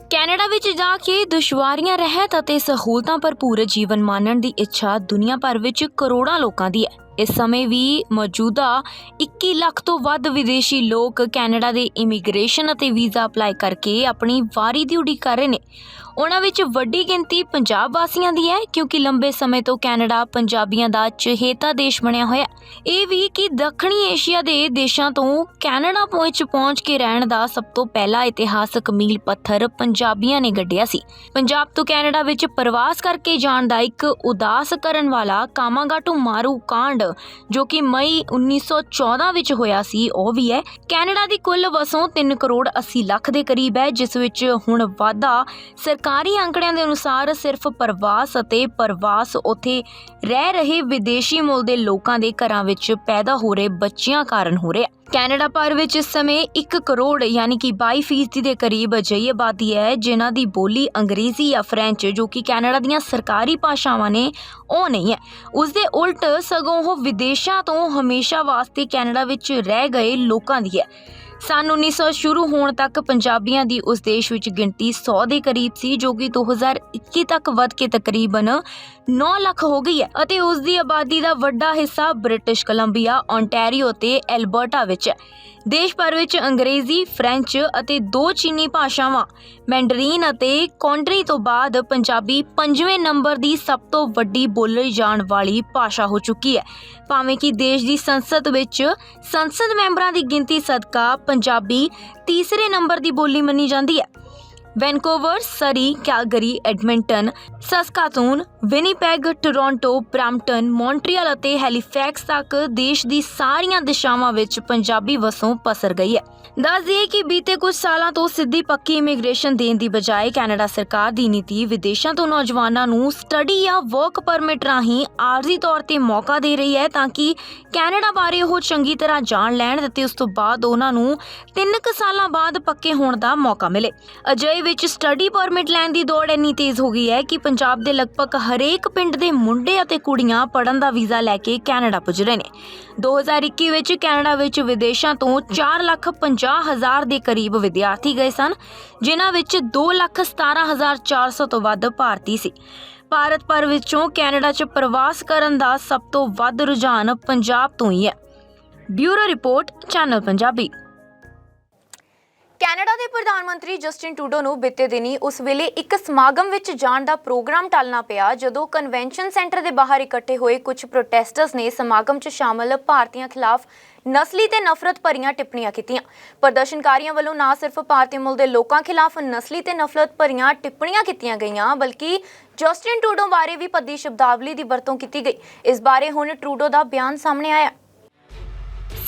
ਕੈਨੇਡਾ ਵਿੱਚ ਜਾ ਕੇ ਦੁਸ਼ਵਾਰੀਆਂ ਰਹਿਤ ਅਤੇ ਸਹੂਲਤਾਂ ਭਰਪੂਰ ਜੀਵਨ ਮਾਣਨ ਦੀ ਇੱਛਾ ਦੁਨੀਆ ਭਰ ਵਿੱਚ ਕਰੋੜਾਂ ਲੋਕਾਂ ਦੀ ਹੈ। ਇਸ ਸਮੇਂ ਵੀ ਮੌਜੂਦਾ 21 ਲੱਖ ਤੋਂ ਵੱਧ ਵਿਦੇਸ਼ੀ ਲੋਕ ਕੈਨੇਡਾ ਦੇ ਇਮੀਗ੍ਰੇਸ਼ਨ ਅਤੇ ਵੀਜ਼ਾ ਅਪਲਾਈ ਕਰਕੇ ਆਪਣੀ ਵਾਰੀ ਦੀ ਉਡੀਕ ਕਰ ਰਹੇ ਨੇ। ਉਹਨਾਂ ਵਿੱਚ ਵੱਡੀ ਗਿਣਤੀ ਪੰਜਾਬ ਵਾਸੀਆਂ ਦੀ ਹੈ, ਕਿਉਂਕਿ ਲੰਬੇ ਸਮੇਂ ਤੋਂ ਕੈਨੇਡਾ ਪੰਜਾਬੀਆਂ ਦਾ ਚਹੇਤਾ ਦੇਸ਼ ਬਣਿਆ ਹੋਇਆ। ਇਹ ਵੀ ਕਿ ਦੱਖਣੀ ਏਸ਼ੀਆ ਦੇ ਦੇਸ਼ਾਂ ਤੋਂ ਕੈਨੇਡਾ ਪਹੁੰਚ ਕੇ ਰਹਿਣ ਦਾ ਸਭ ਤੋਂ ਪਹਿਲਾ ਇਤਿਹਾਸਕ ਮੀਲ ਪੱਥਰ ਪੰਜਾਬੀਆਂ ਨੇ ਗੱਡਿਆ ਸੀ। ਪੰਜਾਬ ਤੋਂ ਕੈਨੇਡਾ ਵਿੱਚ ਪ੍ਰਵਾਸ ਕਰਕੇ ਜਾਣ ਦਾ ਇੱਕ ਉਦਾਸ ਕਰਨ ਵਾਲਾ ਕਾਮਾਗਾਟੂ ਮਾਰੂ ਕਾਂਡ ਜੋ ਕਿ ਮਈ 1914 ਵਿੱਚ ਹੋਇਆ ਸੀ ਉਹ ਵੀ ਹੈ। ਕੈਨੇਡਾ ਦੀ ਕੁੱਲ ਵਸੋਂ 3 ਕਰੋੜ 80 ਲੱਖ ਦੇ ਕਰੀਬ ਹੈ, ਜਿਸ ਵਿੱਚ ਹੁਣ ਵਾਧਾ ਸਰਕਾਰੀ ਅੰਕੜਿਆਂ ਦੇ ਅਨੁਸਾਰ ਸਿਰਫ ਪ੍ਰਵਾਸ ਅਤੇ ਪ੍ਰਵਾਸ ਉੱਥੇ ਰਹਿ ਰਹੇ ਵਿਦੇਸ਼ੀ ਮੂਲ ਦੇ ਲੋਕਾਂ ਦੇ ਘਰਾਂ ਵਿੱਚ ਪੈਦਾ ਹੋ ਰਹੇ ਬੱਚਿਆਂ ਕਾਰਨ ਹੋ ਰਿਹਾ। ਕੈਨੇਡਾ ਭਰ ਵਿੱਚ ਇਸ ਸਮੇਂ 1 ਕਰੋੜ ਯਾਨੀ ਕਿ 22% ਦੇ ਕਰੀਬ ਅਜਿਹੀ ਆਬਾਦੀ ਹੈ ਜਿਨ੍ਹਾਂ ਦੀ ਬੋਲੀ ਅੰਗਰੇਜ਼ੀ ਜਾਂ ਫ੍ਰੈਂਚ ਜੋ ਕਿ ਕੈਨੇਡਾ ਦੀਆਂ ਸਰਕਾਰੀ ਭਾਸ਼ਾਵਾਂ ਨੇ ਉਹ ਨਹੀਂ ਹੈ। ਉਸ ਦੇ ਉਲਟ ਸਗੋਂ ਉਹ ਵਿਦੇਸ਼ਾਂ ਤੋਂ ਹਮੇਸ਼ਾ ਵਾਸਤੇ ਕੈਨੇਡਾ ਵਿੱਚ ਰਹਿ ਗਏ ਲੋਕਾਂ ਦੀ ਹੈ। ਸੰਨ 1900 ਸ਼ੁਰੂ ਹੋਣ ਤੱਕ ਪੰਜਾਬੀਆਂ ਦੀ ਉਸ ਦੇਸ਼ ਵਿੱਚ ਗਿਣਤੀ 100 ਦੇ ਕਰੀਬ ਸੀ, ਜੋ ਕਿ 2021 ਤੱਕ ਵੱਧ ਕੇ ਤਕਰੀਬਨ 9 ਲੱਖ ਹੋ ਗਈ ਹੈ ਅਤੇ ਉਸ ਦੀ ਆਬਾਦੀ ਦਾ ਵੱਡਾ ਹਿੱਸਾ ਬ੍ਰਿਟਿਸ਼ ਕੋਲੰਬੀਆ, ਓਨਟਾਰੀਓ ਤੇ ਐਲਬਰਟਾ ਵਿੱਚ ਹੈ। ਦੇਸ਼ ਭਰ ਵਿੱਚ ਅੰਗਰੇਜ਼ੀ, ਫ੍ਰੈਂਚ ਅਤੇ 2 ਚੀਨੀ ਭਾਸ਼ਾਵਾਂ ਮੈਂਡਰੀਨ ਅਤੇ ਕੌਂਡਰੀ ਤੋਂ ਬਾਅਦ ਪੰਜਾਬੀ 5ਵੇਂ ਨੰਬਰ ਦੀ ਸਭ ਤੋਂ ਵੱਡੀ ਬੋਲੀ ਜਾਣ ਵਾਲੀ ਭਾਸ਼ਾ ਹੋ ਚੁੱਕੀ ਹੈ। ਭਾਵੇਂ ਕਿ ਦੇਸ਼ ਦੀ ਸੰਸਦ ਵਿੱਚ ਸੰਸਦ ਮੈਂਬਰਾਂ ਦੀ ਗਿਣਤੀ ਸਦਕਾ ਪੰਜਾਬੀ ਤੀਸਰੇ ਨੰਬਰ ਦੀ ਬੋਲੀ ਮੰਨੀ ਜਾਂਦੀ ਹੈ। Vancouver, Surrey, Calgary, Edmonton, Saskatoon, Winnipeg, Toronto, Brampton, Montreal ਅਤੇ ਹੈਲੀਫੈਕਸ ਤੱਕ ਦੇਸ਼ ਦੀ ਸਾਰੀਆਂ ਦਿਸ਼ਾਵਾਂ ਵਿੱਚ ਪੰਜਾਬੀ ਵਸੋਂ ਪਸਰ ਗਈ ਹੈ। ਦੱਸ ਦਈਏ ਕਿ ਬੀਤੇ ਕੁਝ ਸਾਲਾਂ ਤੋਂ ਸਿੱਧੀ ਪੱਕੀ ਇਮੀਗ੍ਰੇਸ਼ਨ ਦੇਣ ਦੀ ਬਜਾਏ ਕੈਨੇਡਾ ਸਰਕਾਰ ਦੀ ਨੀਤੀ ਵਿਦੇਸ਼ਾਂ ਤੋਂ ਨੌਜਵਾਨਾਂ ਨੂੰ ਸਟੱਡੀ ਜਾਂ ਵਰਕ ਪਰਮਿਟ ਰਾਹੀਂ ਆਰਜ਼ੀ ਤੌਰ ਤੇ ਮੌਕਾ ਦੇ ਰਹੀ ਹੈ ਤਾਂ ਕਿ ਕੈਨੇਡਾ ਬਾਰੇ ਉਹ ਚੰਗੀ ਤਰ੍ਹਾਂ ਜਾਣ ਲੈਣ ਅਤੇ ਉਸ ਤੋਂ ਬਾਅਦ ਉਹਨਾਂ ਨੂੰ 3 ਸਾਲਾਂ ਬਾਅਦ ਪੱਕੇ ਹੋਣ ਦਾ ਮੌਕਾ ਮਿਲੇ। ਅਜਿਹੇ ਵਿੱਚ ਸਟੱਡੀ ਪਰਮਿਟ ਲੈਣ ਦੀ ਦੌੜ ਇੰਨੀ ਤੇਜ਼ ਹੋ ਗਈ ਹੈ ਕਿ ਪੰਜਾਬ ਦੇ ਲਗਭਗ ਹਰੇਕ ਪਿੰਡ ਦੇ ਮੁੰਡੇ ਅਤੇ ਕੁੜੀਆਂ ਪੜ੍ਹਨ ਦਾ ਵੀਜ਼ਾ ਲੈ ਕੇ ਕੈਨੇਡਾ ਪੁੱਜ ਰਹੇ ਨੇ। 2021 ਵਿੱਚ ਕੈਨੇਡਾ ਵਿੱਚ ਵਿਦੇਸ਼ਾਂ ਤੋਂ 4,50,000 ਦੇ ਕਰੀਬ ਵਿਦਿਆਰਥੀ ਗਏ ਸਨ, ਜਿਨ੍ਹਾਂ ਵਿੱਚ 2,17,400 ਤੋਂ ਵੱਧ ਭਾਰਤੀ ਸੀ। ਭਾਰਤ ਭਰ ਵਿੱਚੋਂ ਕੈਨੇਡਾ 'ਚ ਪ੍ਰਵਾਸ ਕਰਨ ਦਾ ਸਭ ਤੋਂ ਵੱਧ ਰੁਝਾਨ ਪੰਜਾਬ ਤੋਂ ਹੀ ਹੈ। Bureau report, channel Punjabi. Canada ਦੇ ਪ੍ਰਧਾਨ ਮੰਤਰੀ ਜਸਟਿਨ ਟਰੂਡੋ ਨੂੰ ਬੀਤੇ ਦਿਨੀ ਉਸ ਵੇਲੇ ਇੱਕ ਸਮਾਗਮ ਵਿੱਚ ਜਾਣ ਦਾ ਪ੍ਰੋਗਰਾਮ ਟਾਲਣਾ ਪਿਆ ਜਦੋਂ ਕਨਵੈਨਸ਼ਨ ਸੈਂਟਰ ਦੇ ਬਾਹਰ ਇਕੱਠੇ ਹੋਏ ਕੁਝ ਪ੍ਰੋਟੈਸਟਰਸ ਨੇ ਸਮਾਗਮ 'ਚ ਸ਼ਾਮਲ ਭਾਰਤੀਆਂ ਖਿਲਾਫ ਨਸਲੀ ਤੇ ਨਫ਼ਰਤ ਭਰੀਆਂ ਟਿੱਪਣੀਆਂ ਕੀਤੀਆਂ। ਪ੍ਰਦਰਸ਼ਨਕਾਰੀਆਂ ਵੱਲੋਂ ਨਾ ਸਿਰਫ ਭਾਰਤੀ ਮੂਲ ਦੇ ਲੋਕਾਂ ਖਿਲਾਫ ਨਸਲੀ ਤੇ ਨਫ਼ਰਤ ਭਰੀਆਂ ਟਿੱਪਣੀਆਂ ਕੀਤੀਆਂ ਗਈਆਂ ਬਲਕਿ ਜਸਟਿਨ ਟਰੂਡੋ ਬਾਰੇ ਵੀ ਭੱਦੀ ਸ਼ਬਦਾਵਲੀ ਦੀ ਵਰਤੋਂ ਕੀਤੀ ਗਈ। ਇਸ ਬਾਰੇ ਹੁਣ ਟਰੂਡੋ ਦਾ ਬਿਆਨ ਸਾਹਮਣੇ ਆਇਆ।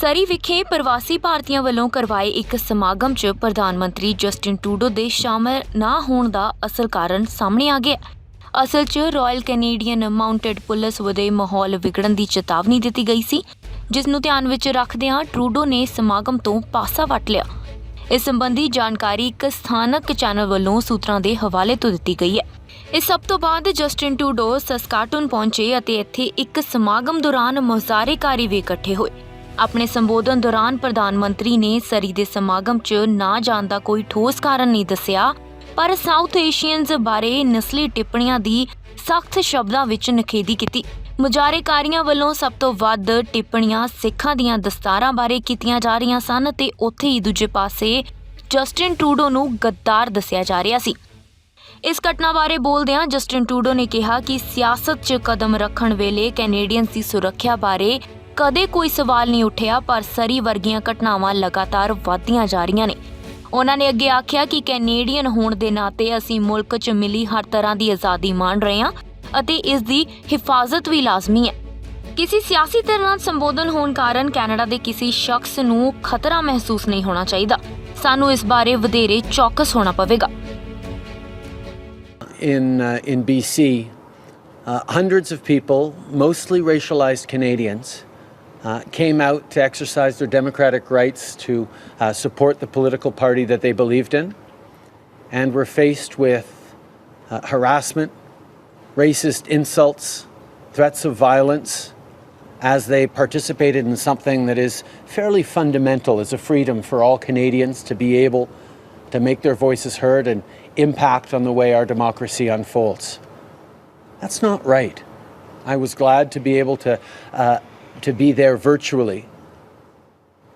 ਸਰੀ ਵਿਖੇ ਪ੍ਰਵਾਸੀ ਭਾਰਤੀਆਂ ਵੱਲੋਂ ਕਰਵਾਏ ਇੱਕ ਸਮਾਗਮ 'ਚ ਪ੍ਰਧਾਨ ਮੰਤਰੀ ਜਸਟਿਨ ਟਰੂਡੋ ਦੇ ਸ਼ਾਮਲ ਨਾ ਹੋਣ ਦਾ ਅਸਲ ਕਾਰਨ ਸਾਹਮਣੇ ਆ ਗਿਆ। ਅਸਲ 'ਚ ਰਾਇਲ ਕੈਨੇਡੀਅਨ ਮਾਊਂਟਡ ਪੁਲਿਸ ਵੱਲੋਂ ਮਾਹੌਲ ਵਿਗੜਨ ਦੀ ਚੇਤਾਵਨੀ ਦਿੱਤੀ ਗਈ ਸੀ, ਜਿਸ ਨੂੰ ਧਿਆਨ ਵਿੱਚ ਰੱਖਦਿਆਂ ਟਰੂਡੋ ਨੇ ਸਮਾਗਮ ਤੋਂ ਪਾਸਾ ਵੱਟ ਲਿਆ। ਇਸ ਸੰਬੰਧੀ ਜਾਣਕਾਰੀ ਇੱਕ ਸਥਾਨਕ ਚੈਨਲ ਵੱਲੋਂ ਸੂਤਰਾਂ ਦੇ ਹਵਾਲੇ ਤੋਂ ਦਿੱਤੀ ਗਈ ਹੈ। ਇਸ ਸਭ ਤੋਂ ਬਾਅਦ ਜਸਟਿਨ ਟਰੂਡੋ ਸਸਕਾਟੂਨ ਪਹੁੰਚੇ ਅਤੇ ਇੱਥੇ ਇੱਕ ਸਮਾਗਮ ਦੌਰਾਨ ਮੁਜ਼ਾਹਰੇਕਾਰੀ ਵੀ ਇਕੱਠੇ ਹੋਏ। ਆਪਣੇ ਸੰਬੋਧਨ ਦੌਰਾਨ ਪ੍ਰਧਾਨ ਮੰਤਰੀ ਨੇ ਸਰੀ ਦੇ ਸਮਾਗਮ 'ਚ ਨਾ ਜਾਣ ਦਾ ਕੋਈ ਠੋਸ ਕਾਰਨ ਨਹੀਂ ਦੱਸਿਆ, ਪਰ ਸਾਊਥ ਏਸ਼ੀਅਨਜ਼ ਬਾਰੇ ਨਸਲੀ ਟਿੱਪਣੀਆਂ ਦੀ ਸਖਤ ਸ਼ਬਦਾਂ ਵਿੱਚ ਨਿਖੇਧੀ ਕੀਤੀ। ਮੁਜ਼ਾਹਰੇਕਾਰੀਆਂ ਵੱਲੋਂ ਸਭ ਤੋਂ ਵੱਧ ਟਿੱਪਣੀਆਂ ਸਿੱਖਾਂ ਦੀਆਂ ਦਸਤਾਰਾਂ ਬਾਰੇ ਕੀਤੀਆਂ ਜਾ ਰਹੀਆਂ ਸਨ ਤੇ ਉੱਥੇ ਹੀ ਦੂਜੇ ਪਾਸੇ ਜਸਟਿਨ ਟਰੂਡੋ ਨੂੰ ਗੱਦਾਰ ਦੱਸਿਆ ਜਾ ਰਿਹਾ ਸੀ। ਇਸ ਘਟਨਾ ਬਾਰੇ ਬੋਲਦਿਆਂ ਜਸਟਿਨ ਟਰੂਡੋ ਨੇ ਕਿਹਾ ਕਿ ਸਿਆਸਤ 'ਚ ਕਦਮ ਰੱਖਣ ਵੇਲੇ ਕੈਨੇਡੀਅਨਸ ਦੀ ਸੁਰੱਖਿਆ ਬਾਰੇ ਕਦੇ ਕੋਈ ਸਵਾਲ ਨਹੀਂ ਉੱਠਿਆ, ਪਰ ਸਰੀ ਵਰਗੀਆਂ ਘਟਨਾਵਾਂ ਲਗਾਤਾਰ ਵਧਦੀਆਂ ਜਾ ਰਹੀਆਂ ਨੇ। ਉਹਨਾਂ ਨੇ ਅੱਗੇ ਆਖਿਆ ਕਿ ਕੈਨੇਡੀਅਨ ਹੋਣ ਦੇ ਨਾਤੇ ਅਸੀਂ ਮੁਲਕ 'ਚ ਮਿਲੀ ਹਰ ਤਰ੍ਹਾਂ ਦੀ ਆਜ਼ਾਦੀ ਮਾਣ ਰਹੇ ਹਾਂ ਅਤੇ ਇਸ ਦੀ ਹਿਫਾਜ਼ਤ ਵੀ ਲਾਜ਼ਮੀ ਹੈ। ਕਿਸੇ ਸਿਆਸੀ ਧਿਰ ਨਾਲ ਸੰਬੋਧਨ ਹੋਣ ਕਾਰਨ ਕੈਨੇਡਾ ਦੇ ਕਿਸੇ ਸ਼ਖਸ ਨੂੰ ਖਤਰਾ ਮਹਿਸੂਸ ਨਹੀਂ ਹੋਣਾ ਚਾਹੀਦਾ। ਸਾਨੂੰ ਇਸ ਬਾਰੇ ਵਧੇਰੇ ਚੌਕਸ ਹੋਣਾ ਪਵੇਗਾ। In BC, hundreds of people, mostly racialized Canadians, came out to exercise their democratic rights to support the political party that they believed in, and were faced with harassment, racist insults, threats of violence as they participated in something that is fairly fundamental as a freedom for all Canadians to be able to make their voices heard and impact on the way our democracy unfolds. That's not right. I was glad to be able to be there virtually.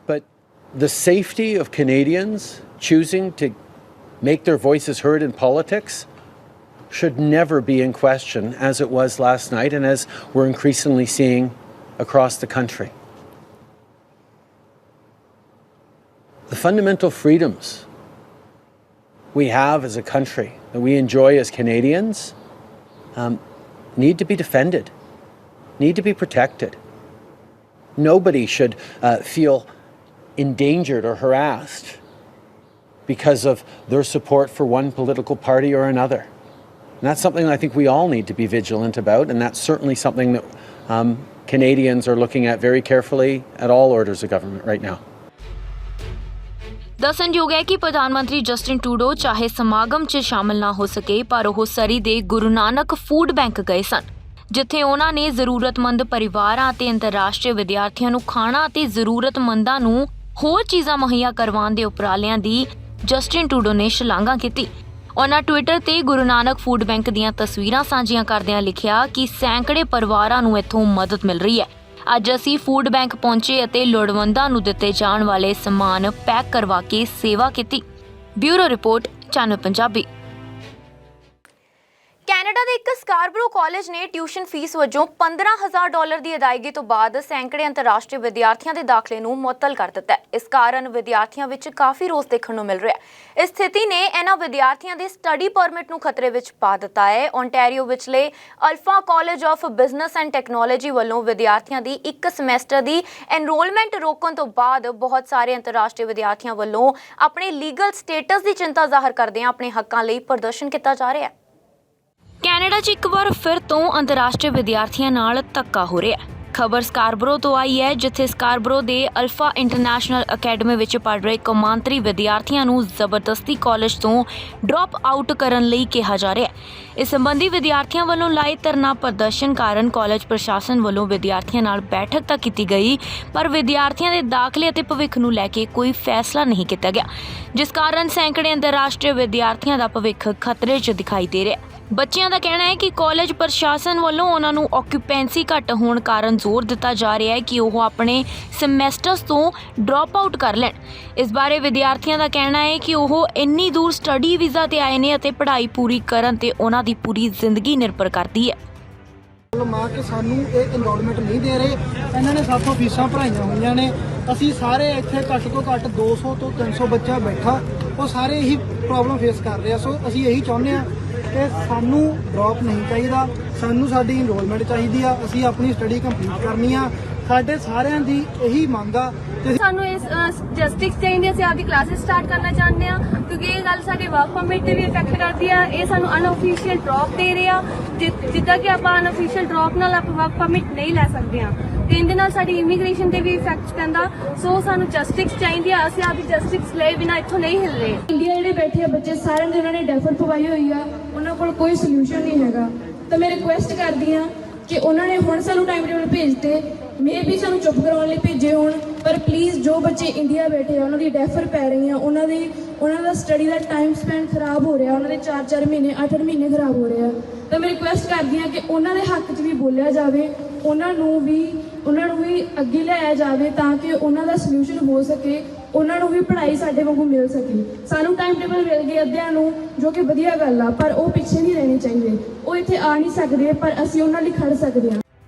But the safety of Canadians choosing to make their voices heard in politics should never be in question, as it was last night and as we're increasingly seeing across the country. The fundamental freedoms we have as a country, that we enjoy as Canadians, need to be defended, need to be protected. Nobody should feel endangered or harassed because of their support for one political party or another. And that's something I think we all need to be vigilant about, and that's certainly something that Canadians are looking at very carefully at all orders of government right now. ਦੱਸਣਯੋਗ ਹੈ ਕਿ ਪ੍ਰਧਾਨ ਮੰਤਰੀ Justin Trudeau ਚਾਹੇ ਸਮਾਗਮ 'ਚ ਸ਼ਾਮਲ ਨਾ ਹੋ ਸਕੇ, ਪਰ ਉਹ ਸਰੀ ਦੇ ਗੁਰੂ ਨਾਨਕ ਫੂਡ ਬੈਂਕ ਗਏ ਸਨ, ਜਿੱਥੇ ਉਹਨਾਂ ਨੇ ਜ਼ਰੂਰਤਮੰਦ ਪਰਿਵਾਰਾਂ ਅਤੇ ਅੰਤਰਰਾਸ਼ਟਰੀ ਵਿਦਿਆਰਥੀਆਂ ਨੂੰ ਖਾਣਾ ਅਤੇ ਜ਼ਰੂਰਤਮੰਦਾਂ ਨੂੰ ਹੋਰ ਚੀਜ਼ਾਂ ਮੁਹੱਈਆ ਕਰਵਾਉਣ ਦੇ ਉਪਰਾਲਿਆਂ ਦੀ ਜਸਟਿਨ ਟਰੂਡੋ ਨੇ ਸ਼ਲਾਘਾ ਕੀਤੀ। ਉਹਨਾਂ ਟਵਿੱਟਰ ਤੇ ਗੁਰੂ ਨਾਨਕ ਫੂਡ ਬੈਂਕ ਦੀਆਂ ਤਸਵੀਰਾਂ ਸਾਂਝੀਆਂ ਕਰਦਿਆਂ ਲਿਖਿਆ ਕਿ ਸੈਂਕੜੇ ਪਰਿਵਾਰਾਂ ਨੂੰ ਇੱਥੋਂ ਮਦਦ ਮਿਲ ਰਹੀ ਹੈ। ਅੱਜ ਅਸੀਂ ਫੂਡ ਬੈਂਕ ਪਹੁੰਚੇ ਅਤੇ ਲੋੜਵੰਦਾਂ ਨੂੰ ਦਿੱਤੇ ਜਾਣ ਵਾਲੇ ਸਮਾਨ ਪੈਕ ਕਰਵਾ ਕੇ ਸੇਵਾ ਕੀਤੀ। Bureau report, channel Punjabi. Canada ਦੇ ਇੱਕ ਸਕਾਰਬਰੋ ਕਾਲਜ ਨੇ ਟਿਊਸ਼ਨ ਫੀਸ ਵਜੋਂ $15,000 ਦੀ ਅਦਾਇਗੀ ਤੋਂ ਬਾਅਦ ਸੈਂਕੜੇ ਅੰਤਰਰਾਸ਼ਟਰੀ ਵਿਦਿਆਰਥੀਆਂ ਦੇ ਦਾਖਲੇ ਨੂੰ ਮੁਅੱਤਲ ਕਰ ਦਿੱਤਾ ਹੈ। ਇਸ ਕਾਰਨ ਵਿਦਿਆਰਥੀਆਂ ਵਿੱਚ ਕਾਫੀ ਰੋਸ ਦੇਖਣ ਨੂੰ ਮਿਲ ਰਿਹਾ ਹੈ। ਇਸ ਸਥਿਤੀ ਨੇ ਇਹਨਾਂ ਵਿਦਿਆਰਥੀਆਂ ਦੇ ਸਟੱਡੀ ਪਰਮਿਟ ਨੂੰ ਖਤਰੇ ਵਿੱਚ ਪਾ ਦਿੱਤਾ ਹੈ। ਓਨਟਾਰੀਓ ਵਿਚਲੇ alpha college of business and technology ਵੱਲੋਂ ਵਿਦਿਆਰਥੀਆਂ ਦੀ ਇੱਕ ਸਮੈਸਟਰ ਦੀ ਐਨਰੋਲਮੈਂਟ ਰੋਕਣ ਤੋਂ ਬਾਅਦ ਬਹੁਤ ਸਾਰੇ ਅੰਤਰਰਾਸ਼ਟਰੀ ਵਿਦਿਆਰਥੀਆਂ ਵੱਲੋਂ ਆਪਣੇ ਲੀਗਲ ਸਟੇਟਸ ਦੀ ਚਿੰਤਾ ਜ਼ਾਹਰ ਕਰਦਿਆਂ ਆਪਣੇ ਹੱਕਾਂ ਲਈ ਪ੍ਰਦਰਸ਼ਨ ਕੀਤਾ ਜਾ ਰਿਹਾ ਹੈ। ਕੈਨੇਡਾ 'ਚ ਇੱਕ ਵਾਰ ਫਿਰ ਤੋਂ ਅੰਤਰਰਾਸ਼ਟਰੀ ਵਿਦਿਆਰਥੀਆਂ ਨਾਲ ਧੱਕਾ ਹੋ ਰਿਹਾ ਹੈ। ਖਬਰ ਸਕਾਰਬਰੋ ਤੋਂ ਆਈ ਹੈ, ਜਿੱਥੇ ਸਕਾਰਬਰੋ ਦੇ ਅਲਫਾ ਇੰਟਰਨੈਸ਼ਨਲ ਅਕੈਡਮੀ ਵਿੱਚ ਪੜ੍ਹ ਰਹੇ ਕੌਮਾਂਤਰੀ ਵਿਦਿਆਰਥੀਆਂ ਨੂੰ ਜ਼ਬਰਦਸਤੀ ਕਾਲਜ ਤੋਂ ਡ੍ਰੌਪ ਆਊਟ ਕਰਨ ਲਈ ਕਿਹਾ ਜਾ ਰਿਹਾ ਹੈ। ਇਸ ਸੰਬੰਧੀ ਵਿਦਿਆਰਥੀਆਂ ਵੱਲੋਂ ਲਾਏ ਧਰਨਾ ਪ੍ਰਦਰਸ਼ਨ ਕਾਰਨ ਕਾਲਜ ਪ੍ਰਸ਼ਾਸਨ ਵੱਲੋਂ ਵਿਦਿਆਰਥੀਆਂ ਨਾਲ ਬੈਠਕ ਤਾਂ ਕੀਤੀ ਗਈ, ਪਰ ਵਿਦਿਆਰਥੀਆਂ ਦੇ ਦਾਖਲੇ ਅਤੇ ਭਵਿੱਖ ਨੂੰ ਲੈ ਕੇ ਕੋਈ ਫੈਸਲਾ ਨਹੀਂ ਕੀਤਾ ਗਿਆ, ਜਿਸ ਕਾਰਨ ਸੈਂਕੜੇ ਅੰਤਰਰਾਸ਼ਟਰੀ ਵਿਦਿਆਰਥੀਆਂ ਦਾ ਭਵਿੱਖ ਖਤਰੇ 'ਚ ਦਿਖਾਈ ਦੇ ਰਿਹਾ ਹੈ। ਬੱਚਿਆਂ ਦਾ ਕਹਿਣਾ ਹੈ ਕਿ ਕਾਲਜ ਪ੍ਰਸ਼ਾਸਨ ਵੱਲੋਂ ਉਹਨਾਂ ਨੂੰ ਆਕਿਊਪੈਂਸੀ ਘੱਟ ਹੋਣ ਕਾਰਨ ਜ਼ੋਰ ਦਿੱਤਾ ਜਾ ਰਿਹਾ ਹੈ ਕਿ ਉਹ ਆਪਣੇ ਸਮੈਸਟਰਸ ਤੋਂ ਡ੍ਰੌਪ ਆਊਟ ਕਰ ਲੈਣ। ਇਸ ਬਾਰੇ ਵਿਦਿਆਰਥੀਆਂ ਦਾ ਕਹਿਣਾ ਹੈ ਕਿ ਉਹ ਇੰਨੀ ਦੂਰ ਸਟੱਡੀ ਵੀਜ਼ਾ ਤੇ ਆਏ ਨੇ ਅਤੇ ਪੜ੍ਹਾਈ ਪੂਰੀ ਕਰਨ ਤੇ ਉਹਨਾਂ ਦੀ ਪੂਰੀ ਜ਼ਿੰਦਗੀ ਨਿਰਭਰ ਕਰਦੀ ਹੈ। ਮਾਂ ਕਿ ਸਾਨੂੰ ਇਹ ਇਨਰੋਲਮੈਂਟ ਨਹੀਂ ਦੇ ਰਹੇ, ਇਹਨਾਂ ਨੇ ਸਾਥੋਂ ਫੀਸਾਂ ਭਰਾਈਆਂ ਹੋਈਆਂ ਨੇ। ਅਸੀਂ ਸਾਰੇ ਇੱਥੇ ਘੱਟ ਤੋਂ ਘੱਟ 200 ਤੋਂ 300 ਬੱਚਾ ਬੈਠਾ, ਉਹ ਸਾਰੇ ਇਹੀ ਪ੍ਰੋਬਲਮ ਫੇਸ ਕਰ ਰਹੇ ਆ। ਸੋ ਅਸੀਂ ਇਹੀ ਚਾਹੁੰਦੇ ਹਾਂ ਕਿ ਸਾਨੂੰ ਡ੍ਰੌਪ ਨਹੀਂ ਚਾਹੀਦਾ, ਸਾਨੂੰ ਸਾਡੀ ਇਨਰੋਲਮੈਂਟ ਚਾਹੀਦੀ ਆ। ਅਸੀਂ ਆਪਣੀ ਸਟੱਡੀ ਕੰਪਲੀਟ ਕਰਨੀ ਆ। ਸਾਡੇ ਸਾਰਿਆਂ ਦੀ ਇਹੀ ਮੰਗ ਆ। ਸਾਨੂੰ ਇਸ ਜਸਟਿਸ ਚਾਹੀਦੀ, ਅਸੀਂ ਆਪਦੀ ਕਲਾਸਿਸ ਸਟਾਰਟ ਕਰਨਾ ਚਾਹੁੰਦੇ ਆ, ਕਿਉਂਕਿ ਇਹ ਗੱਲ ਸਾਡੇ ਵਰਕ ਪਰਮਿਟ ਤੇ ਵੀ ਇਫੈਕਟ ਕਰਦੀ ਆ। ਇਹ ਸਾਨੂੰ ਅਨਅਫੀਸ਼ੀਅਲ ਡ੍ਰੌਪ ਦੇ ਰਹੇ ਆ, ਜਿੱਦਾਂ ਕਿ ਆਪਾਂ ਅਨਅਫੀਸ਼ੀਅਲ ਡ੍ਰੌਪ ਨਾਲ ਆਪਾਂ ਵਰਕ ਪਰਮਿਟ ਨਹੀਂ ਲੈ ਸਕਦੇ ਆ ਤੇ ਇਹਦੇ ਨਾਲ ਸਾਡੀ ਇਮੀਗ੍ਰੇਸ਼ਨ ਤੇ ਵੀ ਇਫੈਕਟ ਪੈਂਦਾ। ਸੋ ਸਾਨੂੰ ਜਸਟਿਸ ਚਾਹੀਦੀ ਆ। ਅਸੀਂ ਆਪਦੀ ਜਸਟਿਸ ਲਏ ਬਿਨਾਂ ਇੱਥੋਂ ਨਹੀਂ ਹਿੱਲ ਰਹੇ। ਇੰਡੀਆ ਜਿਹੜੇ ਬੈਠੇ ਆ ਬੱਚੇ ਸਾਰਿਆਂ ਦੇ ਉਹਨਾਂ ਨੇ ਡੈਫਰ ਪਵਾਈ ਹੋਈ ਆ, ਉਹਨਾਂ ਕੋਲ ਕੋਈ ਸੋਲੂਸ਼ਨ ਨਹੀਂ ਹੈਗਾ। ਤਾਂ ਮੈਂ ਰਿਕੁਐਸਟ ਕਰਦੀ ਆ ਕਿ ਉਹਨਾਂ ਨੇ ਹੁਣ ਸਾਨੂੰ ਟਾਈਮ ਟੇਬਲ ਭੇਜਦੇ, ਮੇ ਵੀ ਸਾਨੂੰ ਚੁੱਪ ਕਰਾਉਣ ਲਈ ਭੇਜੇ ਹੋਣ, ਪਰ ਪਲੀਜ਼ ਜੋ ਬੱਚੇ ਇੰਡੀਆ ਬੈਠੇ ਆ ਉਹਨਾਂ ਦੀ ਡੈਫਰ ਪੈ ਰਹੀ ਆ, ਉਹਨਾਂ ਦਾ ਸਟੱਡੀ ਦਾ ਟਾਈਮ ਸਪੈਂਡ ਖਰਾਬ ਹੋ ਰਿਹਾ, ਉਹਨਾਂ ਦੇ 4-4 ਮਹੀਨੇ 8-8 ਮਹੀਨੇ ਖਰਾਬ ਹੋ ਰਹੇ ਆ। ਤਾਂ ਮੈਂ ਰਿਕੁਐਸਟ ਕਰਦੀ ਆ ਕਿ ਉਹਨਾਂ ਦੇ ਹੱਕ 'ਚ ਵੀ ਬੋਲਿਆ ਜਾਵੇ, ਉਹਨਾਂ ਨੂੰ ਵੀ ਅੱਗੇ ਲਿਆਇਆ ਜਾਵੇ ਤਾਂ ਕਿ ਉਹਨਾਂ ਦਾ ਸੋਲੂਸ਼ਨ ਹੋ ਸਕੇ, ਉਹਨਾਂ ਨੂੰ ਵੀ ਪੜ੍ਹਾਈ ਸਾਡੇ ਵਾਂਗੂ ਮਿਲ ਸਕੇ। ਸਾਨੂੰ ਟਾਈਮ ਟੇਬਲ ਮਿਲ ਗਏ ਅੱਧਿਆਂ ਨੂੰ, ਜੋ ਕਿ ਵਧੀਆ ਗੱਲ ਆ, ਪਰ ਉਹ ਪਿੱਛੇ ਨਹੀਂ ਰਹਿਣੇ ਚਾਹੀਦੇ। ਉਹ ਇੱਥੇ ਆ ਨਹੀਂ ਸਕਦੇ, ਪਰ ਅਸੀਂ ਉਹਨਾਂ ਲਈ ਖੜ ਸਕਦੇ ਹਾਂ।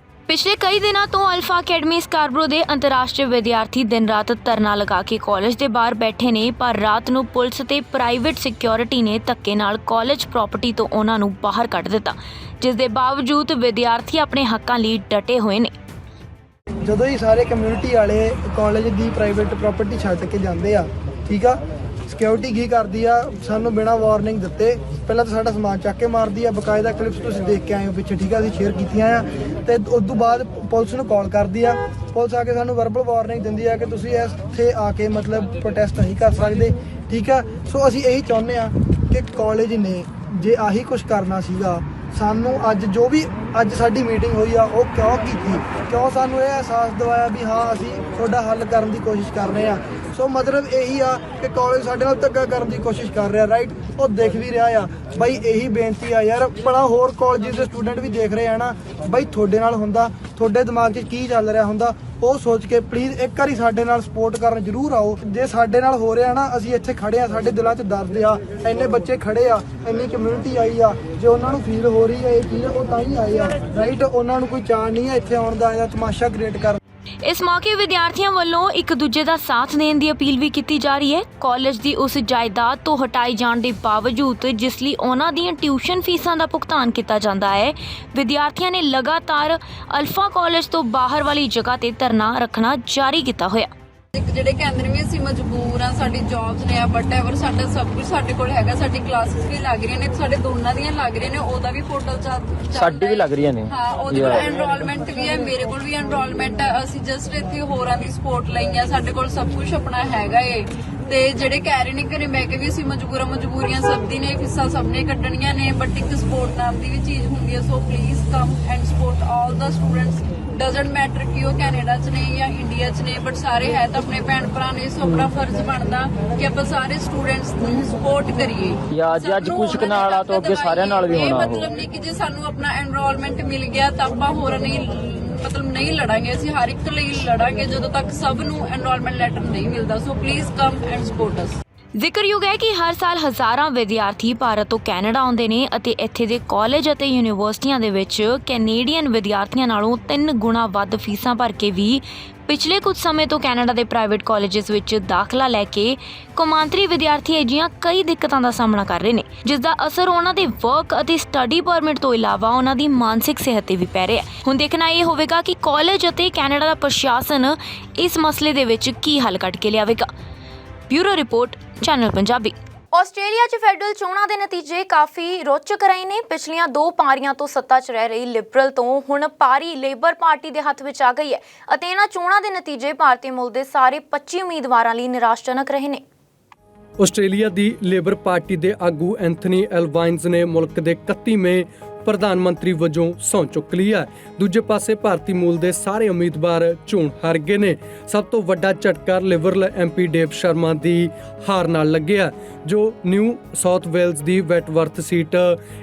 ਪਿਛਲੇ ਕਈ ਦਿਨਾਂ ਤੋਂ ਅਲਫਾ ਅਕੈਡਮੀ ਸਕਾਰਬਰੋ ਦੇ ਅੰਤਰਰਾਸ਼ਟਰੀ ਵਿਦਿਆਰਥੀ ਦਿਨ ਰਾਤ ਧਰਨਾ ਲਗਾ ਕੇ ਕਾਲਜ ਦੇ ਬਾਹਰ ਬੈਠੇ ਨੇ, ਪਰ ਰਾਤ ਨੂੰ ਪੁਲਿਸ ਤੇ ਪ੍ਰਾਈਵੇਟ ਸਿਕਿਉਰਿਟੀ ਨੇ ਧੱਕੇ ਨਾਲ ਕਾਲਜ ਪ੍ਰਾਪਰਟੀ ਤੋਂ ਉਹਨਾਂ ਨੂੰ ਬਾਹਰ ਕੱਢ ਦਿੱਤਾ, ਜਿਸ ਦੇ ਬਾਵਜੂਦ ਵਿਦਿਆਰਥੀ ਆਪਣੇ ਹੱਕਾਂ ਲਈ ਡਟੇ ਹੋਏ ਨੇ। ਜਦੋਂ ਹੀ ਸਾਰੇ ਕਮਿਊਨਿਟੀ ਵਾਲੇ ਕਾਲਜ ਦੀ ਪ੍ਰਾਈਵੇਟ ਪ੍ਰਾਪਰਟੀ ਛੱਡ ਕੇ ਜਾਂਦੇ ਆ, ਠੀਕ ਆ, ਸਿਕਿਉਰਿਟੀ ਕੀ ਕਰਦੀ ਆ, ਸਾਨੂੰ ਬਿਨਾਂ ਵਾਰਨਿੰਗ ਦਿੱਤੇ ਪਹਿਲਾਂ ਤਾਂ ਸਾਡਾ ਸਮਾਨ ਚੱਕ ਕੇ ਮਾਰਦੀ ਆ। ਬਕਾਇਦਾ ਕਲਿੱਪਸ ਤੁਸੀਂ ਦੇਖ ਕੇ ਆਏ ਹੋ ਪਿੱਛੇ, ਠੀਕ ਆ, ਅਸੀਂ ਸ਼ੇਅਰ ਕੀਤੀਆਂ ਆ। ਤੇ ਉਸ ਤੋਂ ਬਾਅਦ ਪੁਲਿਸ ਨੂੰ ਕਾਲ ਕਰਦੀ ਆ, ਪੁਲਿਸ ਆ ਕੇ ਸਾਨੂੰ ਵਰਬਲ ਵਾਰਨਿੰਗ ਦਿੰਦੀ ਆ ਕਿ ਤੁਸੀਂ ਇੱਥੇ ਆ ਕੇ ਮਤਲਬ ਪ੍ਰੋਟੈਸਟ ਨਹੀਂ ਕਰ ਸਕਦੇ, ਠੀਕ ਆ। ਸੋ ਅਸੀਂ ਇਹੀ ਚਾਹੁੰਦੇ ਆ ਕਿ ਕਾਲਜ ਨੇ ਜੇ ਆਹੀ ਕੁਝ ਕਰਨਾ ਸੀਗਾ, ਸਾਨੂੰ ਅੱਜ ਸਾਡੀ ਮੀਟਿੰਗ ਹੋਈ ਆ, ਉਹ ਕਿਉਂ ਕੀਤੀ, ਕਿਉਂ ਸਾਨੂੰ ਇਹ ਅਹਿਸਾਸ ਦਿਵਾਇਆ ਵੀ ਹਾਂ ਅਸੀਂ ਤੁਹਾਡਾ ਹੱਲ ਕਰਨ ਦੀ ਕੋਸ਼ਿਸ਼ ਕਰ ਰਹੇ ਆ। ਸੋ ਮਤਲਬ ਇਹੀ ਆ ਕਿ ਕਾਲਜ ਸਾਡੇ ਨਾਲ ਧੱਕਾ ਕਰਨ ਦੀ ਕੋਸ਼ਿਸ਼ ਕਰ ਰਿਹਾ, ਰਾਈਟ, ਉਹ ਦੇਖ ਵੀ ਰਿਹਾ ਆ। ਬਾਈ ਇਹੀ ਬੇਨਤੀ ਆ ਯਾਰ, ਬੜਾ ਹੋਰ ਕਾਲਜ ਦੇ ਸਟੂਡੈਂਟ ਵੀ ਦੇਖ ਰਹੇ ਆ ਨਾ, ਬਾਈ ਤੁਹਾਡੇ ਨਾਲ ਹੁੰਦਾ, ਤੁਹਾਡੇ ਦਿਮਾਗ 'ਚ ਕੀ ਚੱਲ ਰਿਹਾ ਹੁੰਦਾ, ਉਹ ਸੋਚ ਕੇ ਪਲੀਜ਼ ਇੱਕ ਵਾਰੀ ਸਾਡੇ ਨਾਲ ਸਪੋਰਟ ਕਰਨ ਜ਼ਰੂਰ ਆਓ। ਜੇ ਸਾਡੇ ਨਾਲ ਹੋ ਰਿਹਾ ਨਾ, ਅਸੀਂ ਇੱਥੇ ਖੜੇ ਆ, ਸਾਡੇ ਦਿਲਾਂ 'ਚ ਦਰਦ ਆ, ਇੰਨੇ ਬੱਚੇ ਖੜੇ ਆ, ਇੰਨੀ ਕਮਿਊਨਿਟੀ ਆਈ ਆ, ਜੇ ਉਹਨਾਂ ਨੂੰ ਫੀਲ ਹੋ ਰਹੀ ਹੈ ਇਹ ਚੀਜ਼, ਉਹ ਤਾਂ ਹੀ ਆਏ ਆ, ਰਾਈਟ। ਉਹਨਾਂ ਨੂੰ ਕੋਈ ਚਾਅ ਨਹੀਂ ਹੈ ਇੱਥੇ ਆਉਣ ਦਾ ਜਾਂ ਤਮਾਸ਼ਾ ਕ੍ਰੀਏਟ ਕਰਨ। ਇਸ ਮੌਕੇ ਵਿਦਿਆਰਥੀਆਂ ਵੱਲੋਂ ਇੱਕ ਦੂਜੇ ਦਾ ਸਾਥ ਦੇਣ ਦੀ ਅਪੀਲ ਵੀ ਕੀਤੀ ਜਾ ਰਹੀ ਹੈ। ਕਾਲਜ ਦੀ ਉਸ ਜਾਇਦਾਦ ਤੋਂ ਹਟਾਏ ਜਾਣ ਦੇ ਬਾਵਜੂਦ ਜਿਸ ਲਈ ਉਹਨਾਂ ਦੀਆਂ ਟਿਊਸ਼ਨ ਫੀਸਾਂ ਦਾ ਭੁਗਤਾਨ ਕੀਤਾ ਜਾਂਦਾ ਹੈ, ਵਿਦਿਆਰਥੀਆਂ ਨੇ ਲਗਾਤਾਰ ਅਲਫਾ ਕਾਲਜ ਤੋਂ ਬਾਹਰ ਵਾਲੀ ਜਗ੍ਹਾ ਤੇ ਧਰਨਾ ਰੱਖਣਾ ਜਾਰੀ ਕੀਤਾ ਹੋਇਆ। ਜਿਹੜੇ ਕਹਿੰਦੇ ਨੇ ਵੀ ਅਸੀਂ ਮਜਬੂਰ ਆ, ਸਾਡੀ ਜੌਬਸ ਨੇ ਆ, ਵਟਐਵਰ ਸਾਡਾ ਸਭ ਕੁਝ ਸਾਡੇ ਕੋਲ ਹੈਗਾ, ਸਾਡੀ ਕਲਾਸਿਸ ਵੀ ਲੱਗ ਰਹੀਆਂ ਨੇ, ਸਾਡੇ ਦੋਨਾਂ ਦੀਆਂ ਲੱਗ ਰਹੀਆਂ ਨੇ, ਉਹਦਾ ਵੀ ਪੋਰਟਲ ਸਾਡੀ ਵੀ ਲੱਗ ਰਹੀਆਂ ਨੇ। ਹਾਂ, ਉਹਦੇ ਕੋਲ ਐਨਰੋਲਮੈਂਟ ਵੀ ਹੈ, ਮੇਰੇ ਕੋਲ ਵੀ ਐਨਰੋਲਮੈਂਟ ਹੈ। ਅਸੀਂ ਜਸਟ ਇੱਥੇ ਹੋਰਾਂ ਦੀ ਸਪੋਰਟ ਲਈ ਆ, ਸਾਡੇ ਕੋਲ ਸਭ ਕੁਝ ਆਪਣਾ ਹੈਗਾ ਏ। ਤੇ ਜਿਹੜੇ ਕਹਿ ਰਹੇ ਨੇ ਘਰੇ ਬਹਿ ਕੇ ਵੀ ਅਸੀਂ ਮਜਬੂਰੀਆਂ ਸਭ ਦੀ ਨੇ, ਫੀਸਾਂ ਸਭ ਨੇ ਕੱਢਣੀਆਂ ਨੇ, ਬਟ ਇੱਕ ਸਪੋਰਟ ਨਾਮ ਦੀ ਵੀ ਚੀਜ਼ ਹੁੰਦੀ ਹੈ। So please come and support all the students. Doesn't matter ਕਿ ਉਹ ਕੈਨੇਡਾ 'ਚ ਨੇ ਜਾਂ ਇੰਡੀਆ 'ਚ ਨੇ, ਬਟ ਸਾਰੇ ਹੈ ਤਾਂ ਆਪਣੇ ਭੈਣ ਭਰਾ ਨੇ। ਸੋ ਆਪਣਾ ਫਰਜ਼ ਬਣਦਾ ਕਿ ਆਪਾਂ ਸਾਰੇ ਸਟੂਡੈਂਟਸ ਦੀ ਸਪੋਰਟ ਕਰੀਏ। ਅੱਜ ਕੁਝ ਕਨਾਲਾਂ ਤੋਂ ਅੱਗੇ ਸਾਰਿਆਂ ਨਾਲ ਵੀ ਹੋਣਾ। ਮਤਲਬ ਨਹੀਂ ਕਿ ਜੇ ਸਾਨੂੰ ਆਪਣਾ ਐਨਰੋਲਮੈਂਟ ਮਿਲ ਗਿਆ ਤਾਂ ਆਪਾਂ ਹੋਰ ਨਹੀਂ ਲੜਾਂਗੇ। ਅਸੀਂ ਹਰ ਇੱਕ ਲਈ ਲੜਾਂਗੇ ਜਦੋਂ ਤੱਕ ਸਭ ਨੂੰ ਐਨਰੋਲਮੈਂਟ ਲੈਟਰ ਨਹੀਂ ਮਿਲਦਾ। So please come and support us. ਜ਼ਿਕਰਯੋਗ ਹੈ ਕਿ ਹਰ ਸਾਲ ਹਜ਼ਾਰਾਂ ਵਿਦਿਆਰਥੀ ਭਾਰਤ ਤੋਂ ਕੈਨੇਡਾ ਆਉਂਦੇ ਨੇ ਅਤੇ ਇੱਥੇ ਦੇ ਕਾਲਜ ਅਤੇ ਯੂਨੀਵਰਸਿਟੀਆਂ ਦੇ ਵਿੱਚ ਕੈਨੇਡੀਅਨ ਵਿਦਿਆਰਥੀਆਂ ਨਾਲੋਂ 3 ਗੁਣਾ ਵੱਧ ਫੀਸਾਂ ਭਰ ਕੇ ਵੀ ਪਿਛਲੇ ਕੁਝ ਸਮੇਂ ਤੋਂ ਕੈਨੇਡਾ ਦੇ ਪ੍ਰਾਈਵੇਟ ਕਾਲਜਸ ਵਿੱਚ ਦਾਖਲਾ ਲੈ ਕੇ ਕੌਮਾਂਤਰੀ ਵਿਦਿਆਰਥੀ ਅਜਿਹੀਆਂ ਕਈ ਦਿੱਕਤਾਂ ਦਾ ਸਾਹਮਣਾ ਕਰ ਰਹੇ ਨੇ, ਜਿਸ ਦਾ ਅਸਰ ਉਹਨਾਂ ਦੇ ਵਰਕ ਅਤੇ ਸਟੱਡੀ ਪਰਮਿਟ ਤੋਂ ਇਲਾਵਾ ਉਹਨਾਂ ਦੀ ਮਾਨਸਿਕ ਸਿਹਤ ਤੇ ਵੀ ਪੈ ਰਿਹਾ ਹੈ। ਹੁਣ ਦੇਖਣਾ ਇਹ ਹੋਵੇਗਾ ਕਿ ਕਾਲਜ ਅਤੇ ਕੈਨੇਡਾ ਦਾ ਪ੍ਰਸ਼ਾਸਨ ਇਸ ਮਸਲੇ ਦੇ ਵਿੱਚ ਕੀ ਹੱਲ ਕੱਢ ਕੇ ਲਿਆਵੇਗਾ। Bureau report, channel Punjabi. Australia 'ਚ ਫੈਡਰਲ ਚੋਣਾਂ ਦੇ ਨਤੀਜੇ ਕਾਫੀ ਰੋਚਕ ਰਹੇ ਨੇ। ਪਿਛਲੀਆਂ 2 ਪਾਰੀਆਂ ਤੋਂ ਸੱਤਾ 'ਚ ਰਹਿ ਰਹੀ ਲਿਬਰਲ ਤੋਂ ਹੁਣ ਪਾਰੀ ਲੇਬਰ ਪਾਰਟੀ ਦੇ ਹੱਥ ਵਿੱਚ ਆ ਗਈ ਹੈ ਅਤੇ ਇਹਨਾਂ ਚੋਣਾਂ ਦੇ ਨਤੀਜੇ ਭਾਰਤੀ ਮੁਲਕ ਦੇ ਸਾਰੇ 25 ਉਮੀਦਵਾਰਾਂ ਲਈ ਨਿਰਾਸ਼ਾਜਨਕ ਰਹੇ ਨੇ। ਆਸਟ੍ਰੇਲੀਆ ਦੀ ਲੇਬਰ ਪਾਰਟੀ ਦੇ ਆਗੂ ਐਂਥਨੀ ਐਲਵਾਈਨਜ਼ ਨੇ ਮੁਲਕ ਦੇ 31ਵੇਂ ਪ੍ਰਧਾਨ ਮੰਤਰੀ ਵਜੋਂ ਸਹੁੰ ਚੁੱਕ ਲਈ ਹੈ। ਦੂਜੇ ਪਾਸੇ ਭਾਰਤੀ ਮੂਲ ਦੇ ਸਾਰੇ ਉਮੀਦਵਾਰ ਚੋਣ ਹਾਰ ਗਏ ਨੇ। ਸਭ ਤੋਂ ਵੱਡਾ ਝਟਕਾ ਲਿਬਰਲ ਐਮਪੀ ਡੇਵ ਸ਼ਰਮਾ ਦੀ ਹਾਰ ਨਾਲ ਲੱਗਿਆ, ਜੋ ਨਿਊ ਸਾਊਥ ਵੇਲਜ਼ ਦੀ ਵੈਟਵਰਥ ਸੀਟ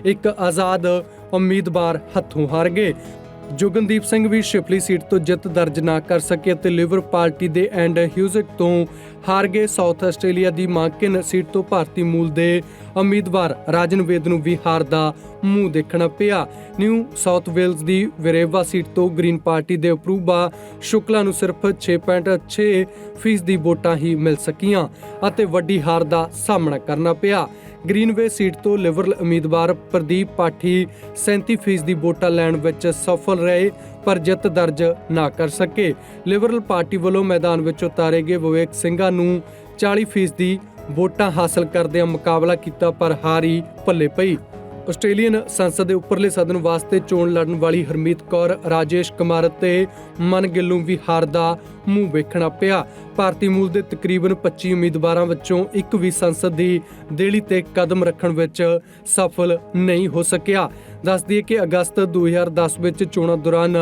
ਇੱਕ ਆਜ਼ਾਦ ਉਮੀਦਵਾਰ ਹੱਥੋਂ ਹਾਰ ਗਏ। ਜੋਗਨਦੀਪ ਸਿੰਘ ਵੀ ਸ਼ਿਫਲੀ ਸੀਟ ਤੋਂ ਜਿੱਤ ਦਰਜ ਨਾ ਕਰ ਸਕੇ ਅਤੇ ਲਿਬਰਲ ਪਾਰਟੀ ਦੇ ਐਂਡ ਹਿਊਜ਼ਿਕ ਤੋਂ ਹਾਰ ਗਏ। ਸਾਊਥ ਆਸਟ੍ਰੇਲੀਆ ਦੀ ਮਾਂਕਿਨ ਸੀਟ ਤੋਂ ਭਾਰਤੀ ਮੂਲ ਦੇ ਉਮੀਦਵਾਰ ਰਾਜਨ ਵੇਦ ਨੂੰ ਵੀ ਹਾਰ ਦਾ ਮੂੰਹ ਦੇਖਣਾ ਪਿਆ। ਨਿਊ ਸਾਊਥ ਵੇਲਜ਼ ਦੀ ਵਿਰੇਵਾ ਸੀਟ ਤੋਂ ਗ੍ਰੀਨ ਪਾਰਟੀ ਦੇ ਅਪਰੂਬਾ ਸ਼ੁਕਲਾ ਨੂੰ ਸਿਰਫ 6.6% ਦੀ ਵੋਟਾਂ ਹੀ ਮਿਲ ਸਕੀਆਂ ਅਤੇ ਵੱਡੀ ਹਾਰ ਦਾ ਸਾਹਮਣਾ ਕਰਨਾ ਪਿਆ। ਗ੍ਰੀਨਵੇ ਸੀਟ ਤੋਂ ਲਿਬਰਲ ਉਮੀਦਵਾਰ ਪ੍ਰਦੀਪ ਪਾਠੀ 37% ਦੀ ਵੋਟਾਂ ਲੈਣ ਵਿੱਚ ਸਫਲ ਰਹੇ ਪਰ ਜਿੱਤ ਦਰਜ ਨਾ ਕਰ ਸਕੇ। ਲਿਬਰਲ ਪਾਰਟੀ ਵੱਲੋਂ ਮੈਦਾਨ ਵਿੱਚ ਉਤਾਰੇ ਗਏ ਵਿਵੇਕ ਸਿੰਘਾ ਨੂੰ 40% ਦੀ ਵੋਟਾਂ ਹਾਸਲ ਕਰਦਿਆਂ ਮੁਕਾਬਲਾ ਕੀਤਾ ਪਰ ਹਾਰੀ ਪੱਲੇ ਪਈ। ਆਸਟ੍ਰੇਲੀਅਨ ਸੰਸਦ ਦੇ ਉੱਪਰਲੇ ਸਦਨ ਵਾਸਤੇ ਚੋਣ ਲੜਨ ਵਾਲੀ ਹਰਮੀਤ ਕੌਰ, ਰਾਜੇਸ਼ ਕੁਮਾਰ ਤੇ ਮਨ ਗਿੱਲ ਨੂੰ ਵੀ ਹਾਰ ਦਾ ਮੂੰਹ ਵੇਖਣਾ ਪਿਆ। ਭਾਰਤੀ ਮੂਲ ਦੇ ਤਕਰੀਬਨ 25 ਉਮੀਦਵਾਰਾਂ ਵਿੱਚੋਂ ਇੱਕ ਵੀ ਸੰਸਦ ਦੀ ਦੇਹਲੀ ਤੇ ਕਦਮ ਰੱਖਣ ਵਿੱਚ ਸਫਲ ਨਹੀਂ ਹੋ ਸਕਿਆ। ਦੱਸ ਦਈਏ ਕਿ ਅਗਸਤ 2010 ਵਿੱਚ ਚੋਣਾਂ ਦੌਰਾਨ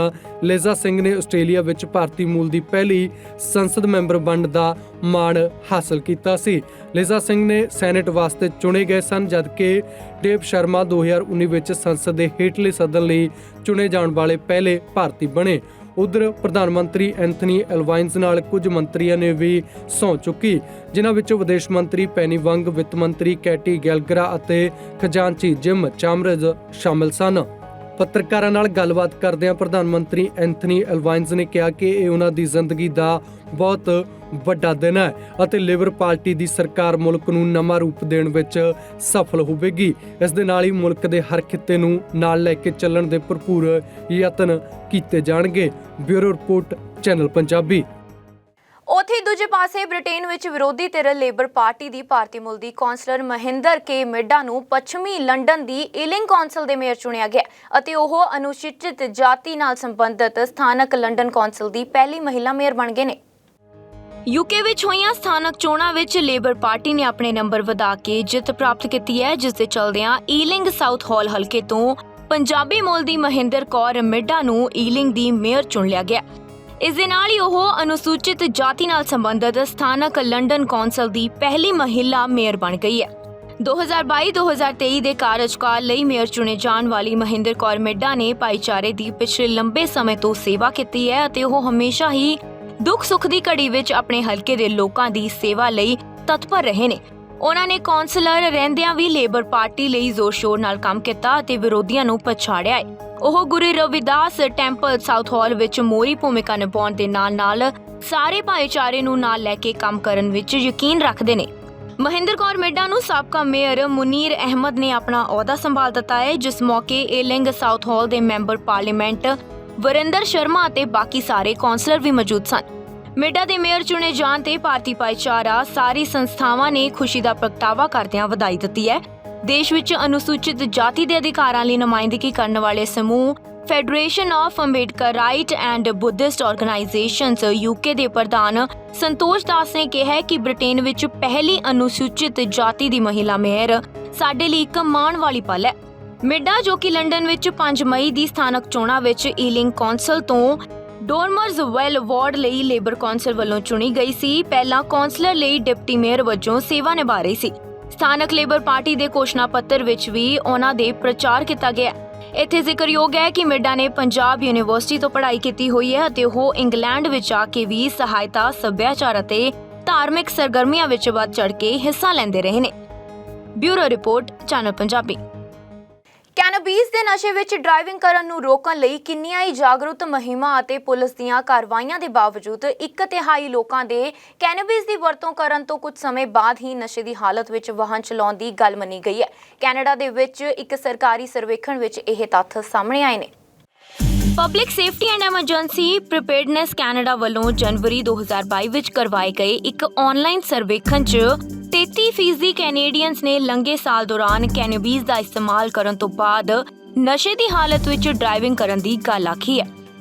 ਲੇਜ਼ਾ ਸਿੰਘ ਨੇ ਆਸਟ੍ਰੇਲੀਆ ਵਿੱਚ ਭਾਰਤੀ ਮੂਲ ਦੀ ਪਹਿਲੀ ਸੰਸਦ ਮੈਂਬਰ ਬਣਨ ਦਾ ਮਾਣ ਹਾਸਲ ਕੀਤਾ ਸੀ। ਲੇਜ਼ਾ ਸਿੰਘ ਨੇ ਸੈਨੇਟ ਵਾਸਤੇ ਚੁਣੇ ਗਏ ਸਨ, ਜਦਕਿ ਡੇਵ ਸ਼ਰਮਾ 2019 ਵਿੱਚ ਸੰਸਦ ਦੇ ਹੇਠਲੇ ਸਦਨ ਲਈ ਚੁਣੇ ਜਾਣ ਵਾਲੇ ਪਹਿਲੇ ਭਾਰਤੀ ਬਣੇ। ਉਧਰ ਪ੍ਰਧਾਨ ਮੰਤਰੀ ਐਂਥਨੀ ਐਲਵਾਈਨਜ਼ ਨਾਲ ਕੁਝ ਮੰਤਰੀਆਂ ਨੇ ਵੀ ਸਹੁੰ ਚੁੱਕੀ, ਜਿਨ੍ਹਾਂ ਵਿੱਚੋਂ ਵਿਦੇਸ਼ ਮੰਤਰੀ ਪੈਨੀ ਵੰਗ, ਵਿੱਤ ਮੰਤਰੀ ਕੈਟੀ ਗੈਲਗਰਾ ਅਤੇ ਖਜ਼ਾਨਚੀ ਜਿਮ ਚਾਮਰਜ਼ ਸ਼ਾਮਲ ਸਨ। ਪੱਤਰਕਾਰਾਂ ਨਾਲ ਗੱਲਬਾਤ ਕਰਦਿਆਂ ਪ੍ਰਧਾਨ ਮੰਤਰੀ ਐਂਥਨੀ ਐਲਵਾਈਨਜ਼ ਨੇ ਕਿਹਾ ਕਿ ਇਹ ਉਹਨਾਂ ਦੀ ਜ਼ਿੰਦਗੀ ਦਾ ਬਹੁਤ ਵੱਡਾ ਦਿਨ ਹੈ ਅਤੇ ਲਿਬਰ ਪਾਰਟੀ ਦੀ ਸਰਕਾਰ ਮੁਲਕ ਨੂੰ ਨਵਾਂ ਰੂਪ ਦੇਣ ਵਿੱਚ ਸਫਲ ਹੋਵੇਗੀ। ਇਸ ਦੇ ਨਾਲ ਹੀ ਮੁਲਕ ਦੇ ਹਰ ਖਿੱਤੇ ਨੂੰ ਨਾਲ ਲੈ ਕੇ ਚੱਲਣ ਦੇ ਭਰਪੂਰ ਯਤਨ ਕੀਤੇ ਜਾਣਗੇ। Bureau report, channel Punjabi. ਉੱਥੇ ਦੂਜੇ ਪਾਸੇ ਬ੍ਰਿਟੇਨ ਵਿੱਚ ਵਿਰੋਧੀ ਧਿਰ ਲੇਬਰ ਪਾਰਟੀ ਦੀ ਭਾਰਤੀ ਮੂਲ ਦੀ ਕੌਂਸਲਰ ਮਹਿੰਦਰ ਕੇ ਮਿੱਡਾ ਨੂੰ ਪੱਛਮੀ ਲੰਡਨ ਦੀ ਈਲਿੰਗ ਕੌਂਸਲ ਦੇ ਮੇਅਰ ਚੁਣਿਆ ਗਿਆ ਅਤੇ ਉਹ ਅਨੁਸੂਚਿਤ ਜਾਤੀ ਨਾਲ ਸੰਬੰਧਿਤ ਸਥਾਨਕ ਲੰਡਨ ਕੌਂਸਲ ਦੀ ਪਹਿਲੀ ਮਹਿਲਾ ਮੇਅਰ ਬਣ ਗਏ ਨੇ। ਯੂਕੇ ਵਿੱਚ ਹੋਈਆਂ ਸਥਾਨਕ ਚੋਣਾਂ ਵਿੱਚ ਲੇਬਰ ਪਾਰਟੀ ਨੇ ਆਪਣੇ ਨੰਬਰ ਵਧਾ ਕੇ ਜਿੱਤ ਪ੍ਰਾਪਤ ਕੀਤੀ ਹੈ, ਜਿਸ ਦੇ ਚਲਦਿਆਂ ਈਲਿੰਗ ਸਾਊਥ ਹਾਲ ਹਲਕੇ ਤੋਂ ਪੰਜਾਬੀ ਮੂਲ ਦੀ ਮਹਿੰਦਰ ਕੌਰ ਮਿੱਡਾ ਨੂੰ ਈਲਿੰਗ ਦੀ ਮੇਅਰ ਚੁਣ ਲਿਆ ਗਿਆ। ਇਸ ਦੇ ਨਾਲ ਹੀ ਉਹ ਅਨੁਸੂਚਿਤ ਜਾਤੀ ਨਾਲ ਸੰਬੰਧਿਤ ਸਥਾਨਕ ਲੰਡਨ ਕੌਂਸਲ ਦੀ ਪਹਿਲੀ ਮਹਿਲਾ ਮੇਅਰ ਬਣ ਗਈ ਹੈ। 2022-2023 ਦੇ ਕਾਰਜਕਾਲ ਲਈ ਮੇਅਰ ਚੁਣੇ ਜਾਣ ਵਾਲੀ ਮਹਿੰਦਰ ਕੌਰ ਮਿੱਡਾ ਨੇ ਭਾਈਚਾਰੇ ਦੀ ਪਿਛਲੇ ਲੰਬੇ ਸਮੇਂ ਤੋਂ ਸੇਵਾ ਕੀਤੀ ਹੈ ਅਤੇ ਉਹ ਹਮੇਸ਼ਾ ਹੀ ਦੁੱਖ ਸੁੱਖ ਦੀ ਘੜੀ ਵਿੱਚ ਆਪਣੇ ਹਲਕੇ ਦੇ ਲੋਕਾਂ ਦੀ ਸੇਵਾ ਲਈ ਤਤਪਰ ਰਹੇ ਨੇ। ਉਹਨਾਂ ਨੇ ਕੌਂਸਲਰ ਰਹਿੰਦਿਆਂ ਵੀ ਲੇਬਰ ਪਾਰਟੀ ਲਈ ਜ਼ੋਰ-ਸ਼ੋਰ ਨਾਲ ਕੰਮ ਕੀਤਾ ਅਤੇ ਵਿਰੋਧੀਆਂ ਨੂੰ ਪਛਾੜਿਆ ਹੈ। ਉਹ ਗੁਰੂ ਰਵਿਦਾਸ ਟੈਂਪਲ ਸਾਊਥ ਹਾਲ ਵਿੱਚ ਮੋਹਰੀ ਭੂਮਿਕਾ ਨਿਭਾਉਣ ਦੇ ਨਾਲ ਸਾਰੇ ਭਾਈਚਾਰੇ ਨੂੰ ਨਾਲ ਲੈ ਕੇ ਕੰਮ ਕਰਨ ਵਿੱਚ ਯਕੀਨ ਰੱਖਦੇ ਨੇ। ਮਹਿੰਦਰ ਕੌਰ ਮਿੱਡਾ ਨੂੰ ਸਾਬਕਾ ਮੇਅਰ ਮੁਨੀਰ ਅਹਿਮਦ ਨੇ ਆਪਣਾ ਅਹੁਦਾ ਸੰਭਾਲ ਦਿੱਤਾ ਹੈ, ਜਿਸ ਮੌਕੇ ਏਲਿੰਗ ਸਾਊਥ ਹਾਲ ਦੇ ਮੈਂਬਰ ਪਾਰਲੀਮੈਂਟ ਵਰਿੰਦਰ ਸ਼ਰਮਾ ਅਤੇ ਬਾਕੀ ਸਾਰੇ ਕੌਂਸਲਰ ਵੀ ਮੌਜੂਦ ਸਨ। ਮਿੱਡਾ ਦੇ ਮੇਅਰ ਚੁਣੇ ਜਾਣ ਤੇ ਭਾਰਤੀ ਭਾਈਚਾਰਾ ਸਾਰੀ ਸੰਸਥਾਵਾਂ ਨੇ ਖੁਸ਼ੀ ਦਾ ਪ੍ਰਗਟਾਵਾ ਕਰਦਿਆਂ ਵਧਾਈ ਦਿੱਤੀ ਹੈ। ਦੇਸ਼ ਵਿੱਚ ਅਨੁਸੂਚਿਤ ਜਾਤੀ ਦੇ ਅਧਿਕਾਰਾਂ ਲਈ ਨੁਮਾਇੰਦਗੀ ਕਰਨ ਵਾਲੇ ਸਮੂਹ federation of Ambedkar right and Buddhist organisations UK ਦੇ ਪ੍ਰਧਾਨ ਸੰਤੋਸ਼ ਦਾਸ ਨੇ ਕਿਹਾ ਹੈ ਕਿ ਬ੍ਰਿਟੇਨ ਵਿੱਚ ਪਹਿਲੀ ਅਨੁਸੂਚਿਤ ਜਾਤੀ ਦੀ ਮਹਿਲਾ ਮੇਅਰ ਸਾਡੇ ਲਈ ਇੱਕ ਮਾਣ ਵਾਲੀ ਪਲ ਹੈ। ਮਿੱਡਾ, ਜੋ ਕਿ ਲੰਡਨ ਵਿੱਚ 5 ਮਈ ਦੀ ਸਥਾਨਕ ਚੋਣਾਂ ਵਿੱਚ ਈਲਿੰਗ ਕੌਂਸਲ ਤੋਂ ਡੋਰਮਰਜ਼ ਵੈਲ ਵਾਰਡ ਲਈ ਲੇਬਰ ਕੌਂਸਲ ਵੱਲੋਂ ਚੁਣੀ ਗਈ ਸੀ, ਪਹਿਲਾਂ ਕੌਂਸਲਰ ਲਈ ਡਿਪਟੀ ਮੇਅਰ ਵਜੋਂ ਸੇਵਾ ਨਿਭਾ ਰਹੀ ਸੀ। ਸਥਾਨਕ ਲੇਬਰ ਪਾਰਟੀ ਦੇ ਘੋਸ਼ਣਾ ਪੱਤਰ ਵਿੱਚ ਵੀ ਉਹਨਾਂ ਦੇ ਪ੍ਰਚਾਰ ਕੀਤਾ ਗਿਆ। ਇੱਥੇ ਜ਼ਿਕਰਯੋਗ ਹੈ ਕਿ ਮਿੱਡਾ ਨੇ ਪੰਜਾਬ ਯੂਨੀਵਰਸਿਟੀ ਤੋਂ ਪੜ੍ਹਾਈ ਕੀਤੀ ਹੋਈ ਹੈ ਅਤੇ ਉਹ ਇੰਗਲੈਂਡ ਵਿੱਚ ਆ ਕੇ ਵੀ ਸਹਾਇਤਾ, ਸੱਭਿਆਚਾਰ ਅਤੇ ਧਾਰਮਿਕ ਸਰਗਰਮੀਆਂ ਵਿੱਚ ਵੱਧ ਚੜ੍ਹ ਕੇ ਹਿੱਸਾ ਲੈਂਦੇ ਰਹੇ ਨੇ। Bureau report, channel Punjabi. Cannabis ਦੇ ਨਸ਼ੇ ਵਿੱਚ ਡਰਾਈਵਿੰਗ ਕਰਨ ਨੂੰ ਰੋਕਣ ਲਈ ਕਿੰਨੀਆਂ ਹੀ ਜਾਗਰੂਕ ਮੁਹਿੰਮਾਂ ਅਤੇ ਪੁਲਿਸ ਦੀਆਂ ਕਾਰਵਾਈਆਂ ਦੇ ਬਾਵਜੂਦ 1/3 ਲੋਕਾਂ ਦੇ ਕੈਨੇਬੀਸ ਦੀ ਵਰਤੋਂ ਕਰਨ ਤੋਂ ਕੁਝ ਸਮੇਂ ਬਾਅਦ ਹੀ ਨਸ਼ੇ ਦੀ ਹਾਲਤ ਵਿੱਚ ਵਾਹਨ ਚਲਾਉਣ ਦੀ ਗੱਲ ਮੰਨੀ ਗਈ ਹੈ। ਕੈਨੇਡਾ ਦੇ ਵਿੱਚ ਇੱਕ ਸਰਕਾਰੀ ਸਰਵੇਖਣ ਵਿੱਚ ਇਹ ਤੱਥ ਸਾਹਮਣੇ ਆਏ ਨੇ। Public safety and emergency preparedness Canada ਵੱਲੋਂ ਜਨਵਰੀ 2022 ਵਿੱਚ ਕਰਵਾਏ ਗਏ ਇੱਕ ਆਨਲਾਈਨ ਸਰਵੇਖਣ 'ਚ 33% ਕੈਨੇਡੀਅਨਸ ਨੇ ਲੰਘੇ ਸਾਲ ਦੌਰਾਨ ਕੈਨੇਬੀਸ ਦਾ ਇਸਤੇਮਾਲ ਕਰਨ ਤੋਂ ਬਾਅਦ ਨਸ਼ੇ ਦੀ ਹਾਲਤ ਵਿੱਚ ਡਰਾਈਵਿੰਗ ਕਰਨ ਦੀ ਗੱਲ ਆਖੀ ਹੈ।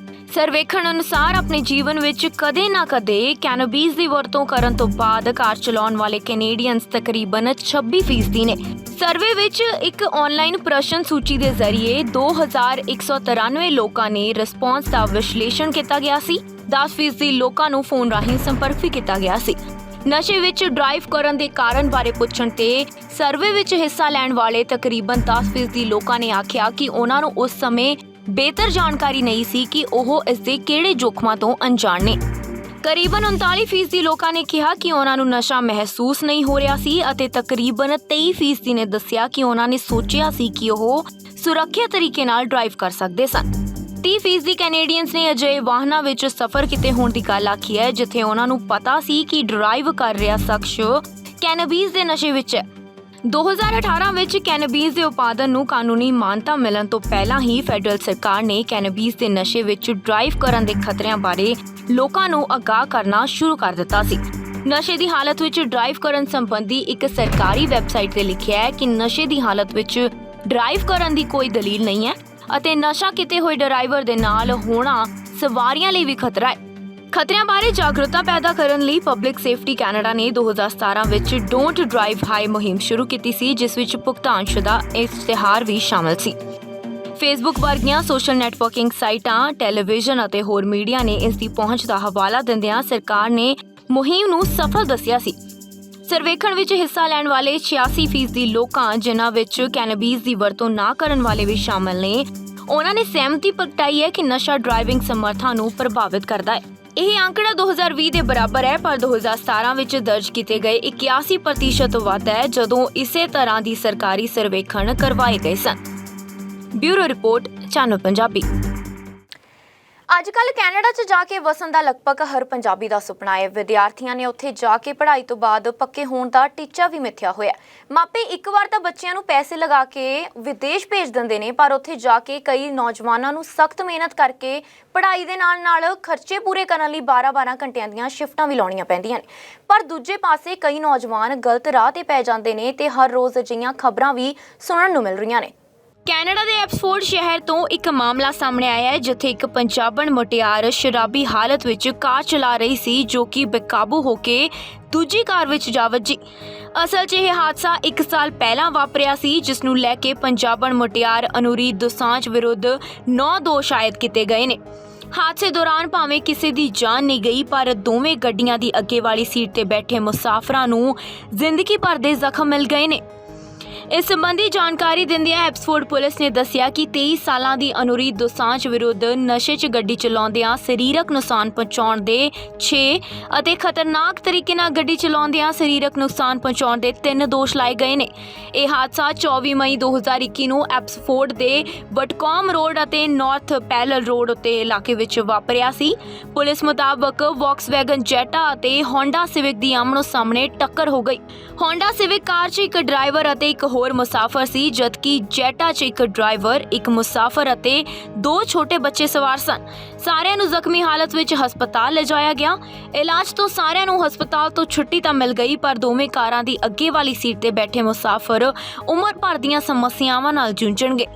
ਸਰਵੇਖਣ ਅਨੁਸਾਰ ਆਪਣੇ ਜੀਵਨ ਵਿੱਚ ਕਦੇ ਨਾ ਕਦੇ ਕੈਨੇਬੀਸ ਦੀ ਵਰਤੋਂ ਕਰਨ ਤੋਂ ਬਾਅਦ ਕਾਰ ਚਲਾਉਣ ਵਾਲੇ ਕੈਨੇਡੀਅਨਸ ਤਕਰੀਬਨ 26% ਨੇ। ਸਰਵੇ ਵਿੱਚ ਇੱਕ ਆਨਲਾਈਨ ਪ੍ਰਸ਼ਨ ਸੂਚੀ ਦੇ ਜ਼ਰੀਏ 2193 ਲੋਕਾਂ ਨੇ ਰਿਸਪੌਂਸ ਦਾ ਵਿਸ਼ਲੇਸ਼ਣ ਕੀਤਾ ਗਿਆ ਸੀ। 10% ਲੋਕਾਂ ਨੂੰ ਫੋਨ ਰਾਹੀਂ ਸੰਪਰਕ ਵੀ ਕੀਤਾ ਗਿਆ ਸੀ। ਨਸ਼ੇ ਵਿੱਚ ਡਰਾਈਵ ਕਰਨ ਦੇ ਕਾਰਨ ਬਾਰੇ ਪੁੱਛਣ ਤੇ ਸਰਵੇ ਵਿੱਚ ਹਿੱਸਾ ਲੈਣ ਵਾਲੇ ਤਕਰੀਬਨ 10% ਲੋਕਾਂ ਨੇ ਆਖਿਆ ਕਿ ਉਹਨਾਂ ਨੂੰ ਉਸ ਸਮੇਂ ਬਿਹਤਰ ਜਾਣਕਾਰੀ ਨਹੀਂ ਸੀ ਕਿ ਉਹ ਇਸ ਦੇ ਕਿਹੜੇ ਜੋਖਮਾਂ ਤੋਂ ਅਣਜਾਣ ਨੇ। ਕਰੀਬਨ 39% ਲੋਕਾਂ ਨੇ ਕਿਹਾ ਕਿ ਉਹਨਾਂ ਨੂੰ ਨਸ਼ਾ ਮਹਿਸੂਸ ਨਹੀਂ ਹੋ ਰਿਹਾ ਸੀ ਅਤੇ ਤਕਰੀਬਨ 23% ਨੇ ਦੱਸਿਆ ਕਿ ਉਹਨਾਂ ਨੇ ਸੋਚਿਆ ਸੀ ਕਿ ਉਹ ਸੁਰੱਖਿਅਤ ਤਰੀਕੇ ਨਾਲ ਡਰਾਈਵ ਕਰ ਸਕਦੇ ਸਨ। 30% ਕੈਨੇਡੀਅਨਸ ਨੇ ਅਜਿਹੇ ਵਾਹਨਾਂ ਵਿੱਚ ਸਫ਼ਰ ਕੀਤੇ ਹੋਣ ਦੀ ਗੱਲ ਆਖੀ ਹੈ ਜਿੱਥੇ ਉਹਨਾਂ ਨੂੰ ਪਤਾ ਸੀ ਕਿ ਡਰਾਈਵ ਕਰ ਰਿਹਾ ਸ਼ਖਸ ਕੈਨੇਬੀਸ ਦੇ ਨਸ਼ੇ ਵਿੱਚ ਹੈ। 2018 ਵਿੱਚ ਕੈਨੇਬੀਸ ਦੇ ਉਤਪਾਦਨ ਨੂੰ ਕਾਨੂੰਨੀ ਮਾਨਤਾ ਮਿਲਣ ਤੋਂ ਪਹਿਲਾਂ ਹੀ ਫੈਡਰਲ ਸਰਕਾਰ ਨੇ ਕੈਨੇਬੀਸ ਦੇ ਨਸ਼ੇ ਵਿੱਚ ਡਰਾਈਵ ਕਰਨ ਦੇ ਖਤਰਿਆਂ ਬਾਰੇ ਲੋਕਾਂ ਨੂੰ ਆਗਾਹ ਕਰਨਾ ਸ਼ੁਰੂ ਕਰ ਦਿੱਤਾ ਸੀ। ਨਸ਼ੇ ਦੀ ਹਾਲਤ ਵਿੱਚ ਡਰਾਈਵ ਕਰਨ ਸੰਬੰਧੀ ਇੱਕ ਸਰਕਾਰੀ ਵੈਬਸਾਈਟ ਤੇ ਲਿਖਿਆ ਹੈ ਕਿ ਨਸ਼ੇ ਦੀ ਹਾਲਤ ਵਿੱਚ ਡਰਾਈਵ ਕਰਨ ਦੀ ਕੋਈ ਦਲੀਲ ਨਹੀਂ ਹੈ ਅਤੇ ਨਸ਼ਾ ਕੀਤੇ ਹੋਏ ਡਰਾਈਵਰ ਦੇ ਨਾਲ ਹੋਣਾ ਸਵਾਰੀਆਂ ਲਈ ਵੀ ਖਤਰਾ ਹੈ। ਖਤਰਿਆਂ ਬਾਰੇ ਜਾਗਰੂਕਤਾ ਪੈਦਾ ਕਰਨ ਲਈ ਪਬਲਿਕ ਸੇਫਟੀ ਕੈਨੇਡਾ ਨੇ 2017 ਵਿੱਚ ਡੋਂਟ ਡਰਾਈਵ ਹਾਈ ਮੁਹਿੰਮ ਸ਼ੁਰੂ ਕੀਤੀ ਸੀ, ਜਿਸ ਵਿੱਚ ਭੁਗਤਾਨਸ਼ੁਦਾ ਇਸ਼ਤਿਹਾਰ ਵੀ ਸ਼ਾਮਲ ਸੀ। ਫੇਸਬੁੱਕ ਵਰਗੀਆਂ ਸੋਸ਼ਲ ਨੈਟਵਰਕਿੰਗ ਸਾਈਟਾਂ, ਟੈਲੀਵਿਜ਼ਨ ਅਤੇ ਹੋਰ ਮੀਡੀਆ ਨੇ ਇਸ ਦੀ ਪਹੁੰਚ ਦਾ ਹਵਾਲਾ ਦਿੰਦਿਆਂ ਸਰਕਾਰ ਨੇ ਮੁਹਿੰਮ ਨੂੰ ਸਫਲ ਦੱਸਿਆ ਸੀ। ਸਰਵੇਖਣ ਵਿੱਚ ਹਿੱਸਾ ਲੈਣ ਵਾਲੇ 86% ਲੋਕਾਂ, ਜਿਨ੍ਹਾਂ ਵਿੱਚ ਕੈਨੇਬੀਸ ਦੀ ਵਰਤੋਂ ਨਾ ਕਰਨ ਵਾਲੇ ਵੀ ਸ਼ਾਮਲ ਨੇ, ਉਹਨਾਂ ਨੇ ਸਹਿਮਤੀ ਪ੍ਰਗਟਾਈ ਹੈ ਕਿ ਨਸ਼ਾ ਡਰਾਈਵਿੰਗ ਸਮਰੱਥਾ ਨੂੰ ਪ੍ਰਭਾਵਿਤ ਕਰਦਾ ਹੈ। ਇਹ ਅੰਕੜਾ 2020 ਦੇ ਬਰਾਬਰ ਹੈ, ਪਰ 2017 ਵਿੱਚ ਦਰਜ ਕੀਤੇ ਗਏ 81% ਵੱਧ ਹੈ ਜਦੋਂ ਇਸੇ ਤਰ੍ਹਾਂ ਦੀ ਸਰਕਾਰੀ ਸਰਵੇਖਣ ਕਰਵਾਏ ਗਏ ਸਨ। Bureau report, channel Punjabi. ਅੱਜ ਕੱਲ੍ਹ ਕੈਨੇਡਾ 'ਚ ਜਾ ਕੇ ਵਸਣ ਦਾ ਲਗਭਗ ਹਰ ਪੰਜਾਬੀ ਦਾ ਸੁਪਨਾ ਹੈ। ਵਿਦਿਆਰਥੀਆਂ ਨੇ ਉੱਥੇ ਜਾ ਕੇ ਪੜ੍ਹਾਈ ਤੋਂ ਬਾਅਦ ਪੱਕੇ ਹੋਣ ਦਾ ਟੀਚਾ ਵੀ ਮਿੱਥਿਆ ਹੋਇਆ। ਮਾਪੇ ਇੱਕ ਵਾਰ ਤਾਂ ਬੱਚਿਆਂ ਨੂੰ ਪੈਸੇ ਲਗਾ ਕੇ ਵਿਦੇਸ਼ ਭੇਜ ਦਿੰਦੇ ਨੇ, ਪਰ ਉੱਥੇ ਜਾ ਕੇ ਕਈ ਨੌਜਵਾਨਾਂ ਨੂੰ ਸਖਤ ਮਿਹਨਤ ਕਰਕੇ ਪੜ੍ਹਾਈ ਦੇ ਨਾਲ ਖਰਚੇ ਪੂਰੇ ਕਰਨ ਲਈ 12-12 ਘੰਟਿਆਂ ਦੀਆਂ ਸ਼ਿਫਟਾਂ ਵੀ ਲਾਉਣੀਆਂ ਪੈਂਦੀਆਂ ਨੇ। ਪਰ ਦੂਜੇ ਪਾਸੇ ਕਈ ਨੌਜਵਾਨ ਗਲਤ ਰਾਹ ਤੇ ਪੈ ਜਾਂਦੇ ਨੇ ਤੇ ਹਰ ਰੋਜ਼ ਅਜਿਹੀਆਂ ਖਬਰਾਂ ਵੀ ਸੁਣਨ ਨੂੰ ਮਿਲ ਰਹੀਆਂ ਨੇ। ਕੈਨੇਡਾ ਦੇ ਐਬਸਫੋਰਡ ਸ਼ਹਿਰ ਤੋਂ ਇੱਕ ਮਾਮਲਾ ਸਾਹਮਣੇ ਆਇਆ ਹੈ ਜਿੱਥੇ ਇੱਕ ਪੰਜਾਬਣ ਮੁਟਿਆਰ ਸ਼ਰਾਬੀ ਹਾਲਤ ਵਿੱਚ ਕਾਰ ਚਲਾ ਰਹੀ ਸੀ, ਜੋ ਕਿ ਬੇਕਾਬੂ ਹੋ ਕੇ ਦੂਜੀ ਕਾਰ ਵਿੱਚ ਜਾ ਵੱਜੀ। ਅਸਲ 'ਚ ਇਹ ਹਾਦਸਾ 1 ਸਾਲ ਪਹਿਲਾਂ ਵਾਪਰਿਆ ਸੀ, ਜਿਸ ਨੂੰ ਲੈ ਕੇ ਪੰਜਾਬਣ ਮੁਟਿਆਰ ਅਨੂਰੀਤ ਦੋਸਾਂਝ ਵਿਰੁੱਧ 9 ਦੋਸ਼ ਆਇਦ ਕੀਤੇ ਗਏ ਨੇ। ਹਾਦਸੇ ਦੌਰਾਨ ਭਾਵੇਂ ਕਿਸੇ ਦੀ ਜਾਨ ਨਹੀਂ ਗਈ, ਪਰ ਦੋਵੇਂ ਗੱਡੀਆਂ ਦੀ ਅੱਗੇ ਵਾਲੀ ਸੀਟ ਤੇ ਬੈਠੇ ਮੁਸਾਫਰਾਂ ਨੂੰ ਜ਼ਿੰਦਗੀ ਭਰ ਦੇ ਜ਼ਖਮ ਮਿਲ ਗਏ ਨੇ। ਇਸ ਸੰਬੰਧੀ ਜਾਣਕਾਰੀ ਦਿੰਦਿਆਂ ਐਪਸਫੋਰਡ ਪੁਲਿਸ ਨੇ ਦੱਸਿਆ ਕਿ 23 ਸਾਲਾਂ ਦੀ ਅਨੁਰੀਤ ਦੋਸਾਂਝ ਵਿਰੁੱਧ ਨਸ਼ੇ 'ਚ ਗੱਡੀ ਚਲਾਉਂਦਿਆਂ ਸਰੀਰਕ ਨੁਕਸਾਨ ਪਹੁੰਚਾਉਣ ਦੇ 6 ਅਤੇ ਖਤਰਨਾਕ ਤਰੀਕੇ ਨਾਲ ਗੱਡੀ ਚਲਾਉਂਦਿਆਂ ਸਰੀਰਕ ਨੁਕਸਾਨ ਪਹੁੰਚਾਉਣ ਦੇ 3 ਦੋਸ਼ ਲਾਏ ਗਏ ਨੇ। ਇਹ ਹਾਦਸਾ 24 ਮਈ 2021 ਨੂੰ ਐਪਸਫੋਰਡ ਦੇ ਬਟਕੌਮ ਰੋਡ ਅਤੇ ਨਾਰਥ ਪੈਰਲਲ ਰੋਡ ਉੱਤੇ ਇਲਾਕੇ ਵਿੱਚ ਵਾਪਰਿਆ ਸੀ। ਪੁਲਿਸ ਮੁਤਾਬਕ ਵੌਕਸਵੈਗਨ ਜੈਟਾ ਅਤੇ ਹੋਂਡਾ ਸਿਵਿਕ ਦੀ ਆਮਣੋ ਸਾਹਮਣੇ ਟੱਕਰ ਹੋ ਗਈ। ਹੋਂਡਾ ਸਿਵਿਕ ਕਾਰ 'ਚ ਇੱਕ ਡਰਾਈਵਰ ਅਤੇ ਇੱਕ ਹੋਰ ਮੁਸਾਫਰ ਸੀ, ਜਦਕਿ ਜੈਟਾ 'ਚ ਇੱਕ ਡਰਾਈਵਰ, ਇੱਕ ਮੁਸਾਫਰ ਅਤੇ 2 ਛੋਟੇ ਬੱਚੇ ਸਵਾਰ ਸਨ। ਸਾਰਿਆਂ ਨੂੰ ਜ਼ਖਮੀ ਹਾਲਤ ਵਿੱਚ ਹਸਪਤਾਲ ਲਿਜਾਇਆ ਗਿਆ। ਇਲਾਜ ਤੋਂ ਸਾਰਿਆਂ ਨੂੰ ਹਸਪਤਾਲ ਤੋਂ ਛੁੱਟੀ ਤਾਂ ਮਿਲ ਗਈ, ਪਰ ਦੋਵੇਂ ਕਾਰਾਂ ਦੀ ਅੱਗੇ ਵਾਲੀ ਸੀਟ ਤੇ ਬੈਠੇ ਮੁਸਾਫਰ ਉਮਰ ਭਰ ਦੀਆਂ ਸਮੱਸਿਆਵਾਂ ਨਾਲ ਜੂਝਣਗੇ।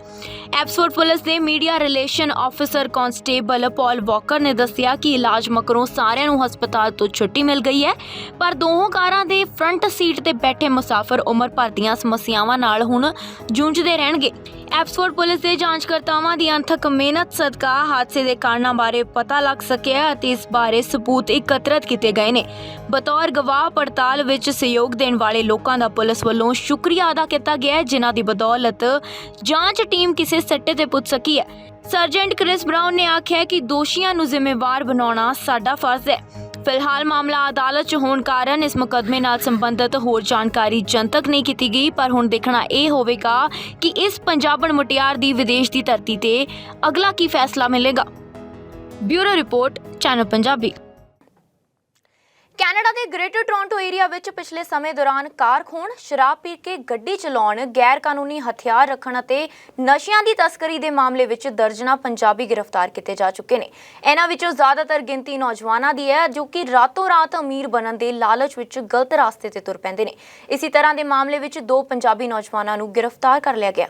ਐਪਸਫੋਰਡ ਪੁਲਿਸ ਦੇ ਮੀਡੀਆ ਰਿਲੇਸ਼ਨ ਆਫਿਸਰ ਕਾਂਸਟੇਬਲ ਪੌਲ ਵਾਕਰ ਨੇ ਦੱਸਿਆ ਕਿ ਇਲਾਜ ਮਗਰੋਂ ਸਾਰਿਆਂ ਨੂੰ ਹਸਪਤਾਲ ਤੋਂ ਛੁੱਟੀ ਮਿਲ ਗਈ ਹੈ, ਪਰ ਦੋਹਾਂ ਕਾਰਾਂ ਦੇ ਫਰੰਟ ਸੀਟ ਤੇ ਬੈਠੇ ਮੁਸਾਫਰ ਉਮਰ ਭਰ ਦੀਆਂ ਸਮੱਸਿਆਵਾਂ ਨਾਲ ਹੁਣ ਜੂਝਦੇ ਰਹਿਣਗੇ। ਐਪਸਫੋਰਡ ਪੁਲਿਸ ਦੇ ਜਾਂਚਕਰਤਾਵਾਂ ਦੀ ਅਣਥੱਕ ਮਿਹਨਤ ਸਦਕਾ ਹਾਦਸੇ ਦੇ ਕਾਰਨਾਂ ਬਾਰੇ ਪਤਾ ਲੱਗ ਸਕਿਆ ਅਤੇ ਇਸ ਬਾਰੇ ਸਬੂਤ ਇਕੱਤਰਤ ਕੀਤੇ ਗਏ ਨੇ। ਬਤੌਰ ਗਵਾਹ ਪੜਤਾਲ ਵਿੱਚ ਸਹਿਯੋਗ ਦੇਣ ਵਾਲੇ ਲੋਕਾਂ ਦਾ ਪੁਲਿਸ ਵੱਲੋਂ ਸ਼ੁਕਰੀਆ ਅਦਾ ਕੀਤਾ ਗਿਆ ਹੈ, ਜਿਨ੍ਹਾਂ ਦੀ ਬਦੌਲਤ ਜਾਂਚ ਟੀਮ ਕਿਸੇ ਸੱਟੇ ਤੇ ਪੁੱਜ ਸਕੀ ਹੈ। ਸਰਜੈਂਟ ਕ੍ਰਿਸ ਬਰਾਊਨ ਨੇ ਆਖਿਆ ਕਿ ਦੋਸ਼ੀਆਂ ਨੂੰ ਜ਼ਿੰਮੇਵਾਰ ਬਣਾਉਣਾ ਸਾਡਾ ਫਰਜ਼ ਹੈ। ਫਿਲਹਾਲ ਮਾਮਲਾ ਅਦਾਲਤ 'ਚ ਹੋਣ ਕਾਰਨ ਇਸ ਮੁਕੱਦਮੇ ਨਾਲ ਸੰਬੰਧਿਤ ਹੋਰ ਜਾਣਕਾਰੀ ਜਨਤਕ ਨਹੀਂ ਕੀਤੀ ਗਈ, ਪਰ ਹੁਣ ਦੇਖਣਾ ਇਹ ਹੋਵੇਗਾ ਕਿ ਇਸ ਪੰਜਾਬਣ ਮੁਟਿਆਰ ਦੀ ਵਿਦੇਸ਼ ਦੀ ਧਰਤੀ ਤੇ ਅਗਲਾ ਕੀ ਫੈਸਲਾ ਮਿਲੇਗਾ। Bureau report, channel Punjabi. Canada ਦੇ ਗ੍ਰੇਟਰ ਟੋਰਾਂਟੋ ਏਰੀਆ ਵਿੱਚ ਪਿਛਲੇ ਸਮੇਂ ਦੌਰਾਨ ਕਾਰ ਖੋਹਣ, ਸ਼ਰਾਬ ਪੀ ਕੇ ਗੱਡੀ ਚਲਾਉਣ, ਗੈਰ ਕਾਨੂੰਨੀ ਹਥਿਆਰ ਰੱਖਣ ਅਤੇ ਨਸ਼ਿਆਂ ਦੀ ਤਸਕਰੀ ਦੇ ਮਾਮਲੇ ਵਿੱਚ ਦਰਜਨਾਂ ਪੰਜਾਬੀ ਗ੍ਰਿਫਤਾਰ ਕੀਤੇ ਜਾ ਚੁੱਕੇ ਨੇ। ਇਹਨਾਂ ਵਿੱਚੋਂ ਜ਼ਿਆਦਾਤਰ ਗਿਣਤੀ ਨੌਜਵਾਨਾਂ ਦੀ ਹੈ, ਜੋ ਕਿ ਰਾਤੋਂ ਰਾਤ ਅਮੀਰ ਬਣਨ ਦੇ ਲਾਲਚ ਵਿੱਚ ਗਲਤ ਰਾਸਤੇ ਤੇ ਤੁਰ ਪੈਂਦੇ ਨੇ। ਇਸੇ ਤਰ੍ਹਾਂ ਦੇ ਮਾਮਲੇ ਵਿੱਚ 2 ਪੰਜਾਬੀ ਨੌਜਵਾਨਾਂ ਨੂੰ ਗ੍ਰਿਫਤਾਰ ਕਰ ਲਿਆ ਗਿਆ।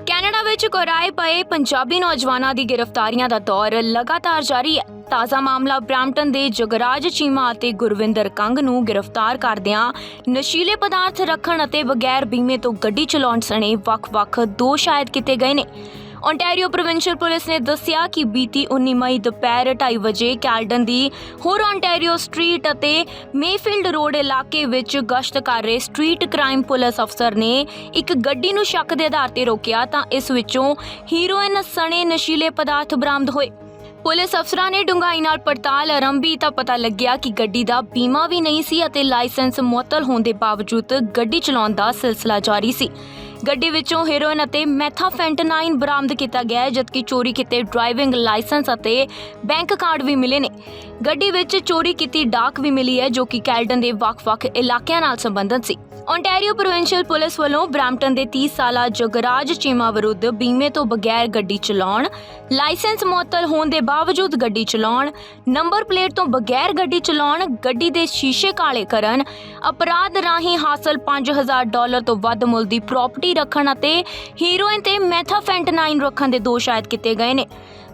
ਕੈਨੇਡਾ ਵਿੱਚ ਕੋਰਾਏ ਪਏ ਪੰਜਾਬੀ ਨੌਜਵਾਨਾਂ ਦੀ ਗ੍ਰਿਫਤਾਰੀਆਂ ਦਾ ਦੌਰ ਲਗਾਤਾਰ ਜਾਰੀ ਹੈ। ਤਾਜ਼ਾ ਮਾਮਲਾ ਬ੍ਰੈਂਪਟਨ ਦੇ ਜਗਰਾਜ ਚੀਮਾ ਅਤੇ ਗੁਰਵਿੰਦਰ ਕੰਗ ਨੂੰ ਗ੍ਰਿਫਤਾਰ ਕਰਦਿਆਂ ਨਸ਼ੀਲੇ ਪਦਾਰਥ ਰੱਖਣ ਅਤੇ ਬਗੈਰ ਬੀਮੇ ਤੋਂ ਗੱਡੀ ਚਲਾਉਣ ਸਣੇ ਵੱਖ-ਵੱਖ ਦੋਸ਼ ਆਇਦ ਕੀਤੇ ਗਏ ਨੇ। ਓਨਟਾਰੀਓ ਪ੍ਰੋਵਿੰਸ਼ੀਅਲ ਪੁਲਿਸ ਨੇ ਦੱਸਿਆ ਕਿ ਬੀਤੀ 19 ਮਈ ਦੁਪਹਿਰ 2:30 ਵਜੇ ਕੈਲਡਨ ਦੀ ਹੋਰ ਓਨਟਾਰੀਓ ਸਟਰੀਟ ਅਤੇ ਮੇਫੀਲਡ ਰੋਡ ਇਲਾਕੇ ਵਿੱਚ ਗਸ਼ਤ ਕਰ ਰਹੇ ਸਟਰੀਟ ਕ੍ਰਾਈਮ ਪੁਲਿਸ ਅਫਸਰ ਨੇ ਇੱਕ ਗੱਡੀ ਨੂੰ ਸ਼ੱਕ ਦੇ ਆਧਾਰ ਤੇ ਰੋਕਿਆ ਤਾਂ ਇਸ ਵਿੱਚੋਂ ਹੀਰੋਇਨ ਸਣੇ ਨਸ਼ੀਲੇ ਪਦਾਰਥ ਬਰਾਮਦ ਹੋਏ। ਪੁਲਿਸ ਅਫਸਰਾਂ ਨੇ ਡੂੰਘਾਈ ਨਾਲ ਪੜਤਾਲ ਆਰੰਭੀ ਤਾਂ ਪਤਾ ਲੱਗਿਆ ਕਿ ਗੱਡੀ ਦਾ ਬੀਮਾ ਵੀ ਨਹੀਂ ਸੀ ਅਤੇ ਲਾਇਸੈਂਸ ਮੁਅੱਤਲ ਹੋਣ ਦੇ ਬਾਵਜੂਦ ਗੱਡੀ ਚਲਾਉਣ ਦਾ ਸਿਲਸਿਲਾ ਜਾਰੀ ਸੀ। ਗੱਡੀ ਵਿੱਚੋਂ ਹੈਰੋਇਨ ਅਤੇ ਮੈਥਾਫੈਂਟਨਾਈਨ ਬਰਾਮਦ ਕੀਤਾ ਗਿਆ ਹੈ, ਜਦਕਿ ਚੋਰੀ ਕੀਤੇ ਡਰਾਈਵਿੰਗ ਲਾਇਸੈਂਸ ਅਤੇ ਬੈਂਕ ਕਾਰਡ ਵੀ ਮਿਲੇ ਨੇ। ਗੱਡੀ ਵਿੱਚ ਚੋਰੀ ਕੀਤੀ ਡਾਕ ਵੀ ਮਿਲੀ ਹੈ, ਜੋ ਕਿ ਕੈਲਡਨ ਦੇ ਵੱਖ-ਵੱਖ ਇਲਾਕਿਆਂ ਨਾਲ ਸੰਬੰਧਿਤ ਸੀ। ਓਨਟਾਰੀਓ ਪ੍ਰੋਵਿੰਸ਼ੀਅਲ ਪੁਲਿਸ ਵੱਲੋਂ ਬ੍ਰੈਂਪਟਨ ਦੇ 30 ਸਾਲਾ ਜਗਰਾਜ ਚੀਮਾ ਵਿਰੁੱਧ ਬੀਮੇ ਤੋਂ ਬਗੈਰ ਗੱਡੀ ਚਲਾਉਣ, ਲਾਇਸੈਂਸ ਮੁਅੱਤਲ ਹੋਣ ਦੇ ਬਾਵਜੂਦ ਗੱਡੀ ਚਲਾਉਣ, ਨੰਬਰ ਪਲੇਟ ਤੋਂ ਬਗੈਰ ਗੱਡੀ ਚਲਾਉਣ, ਗੱਡੀ ਦੇ ਸ਼ੀਸ਼ੇ ਕਾਲੇ ਕਰਨ, ਅਪਰਾਧ ਰਾਹੀਂ ਹਾਸਲ $5000 ਤੋਂ ਵੱਧ ਮੁੱਲ ਦੀ ਪ੍ਰਾਪਰਟੀ ਰੱਖਣ ਅਤੇ ਹੀਰੋਇਨ ਤੇ ਮੈਥਾਫੈਂਟਨਾਈਨ ਰੱਖਣ ਦੇ ਦੋਸ਼ ਆਇਦ ਕੀਤੇ ਗਏ ਨੇ।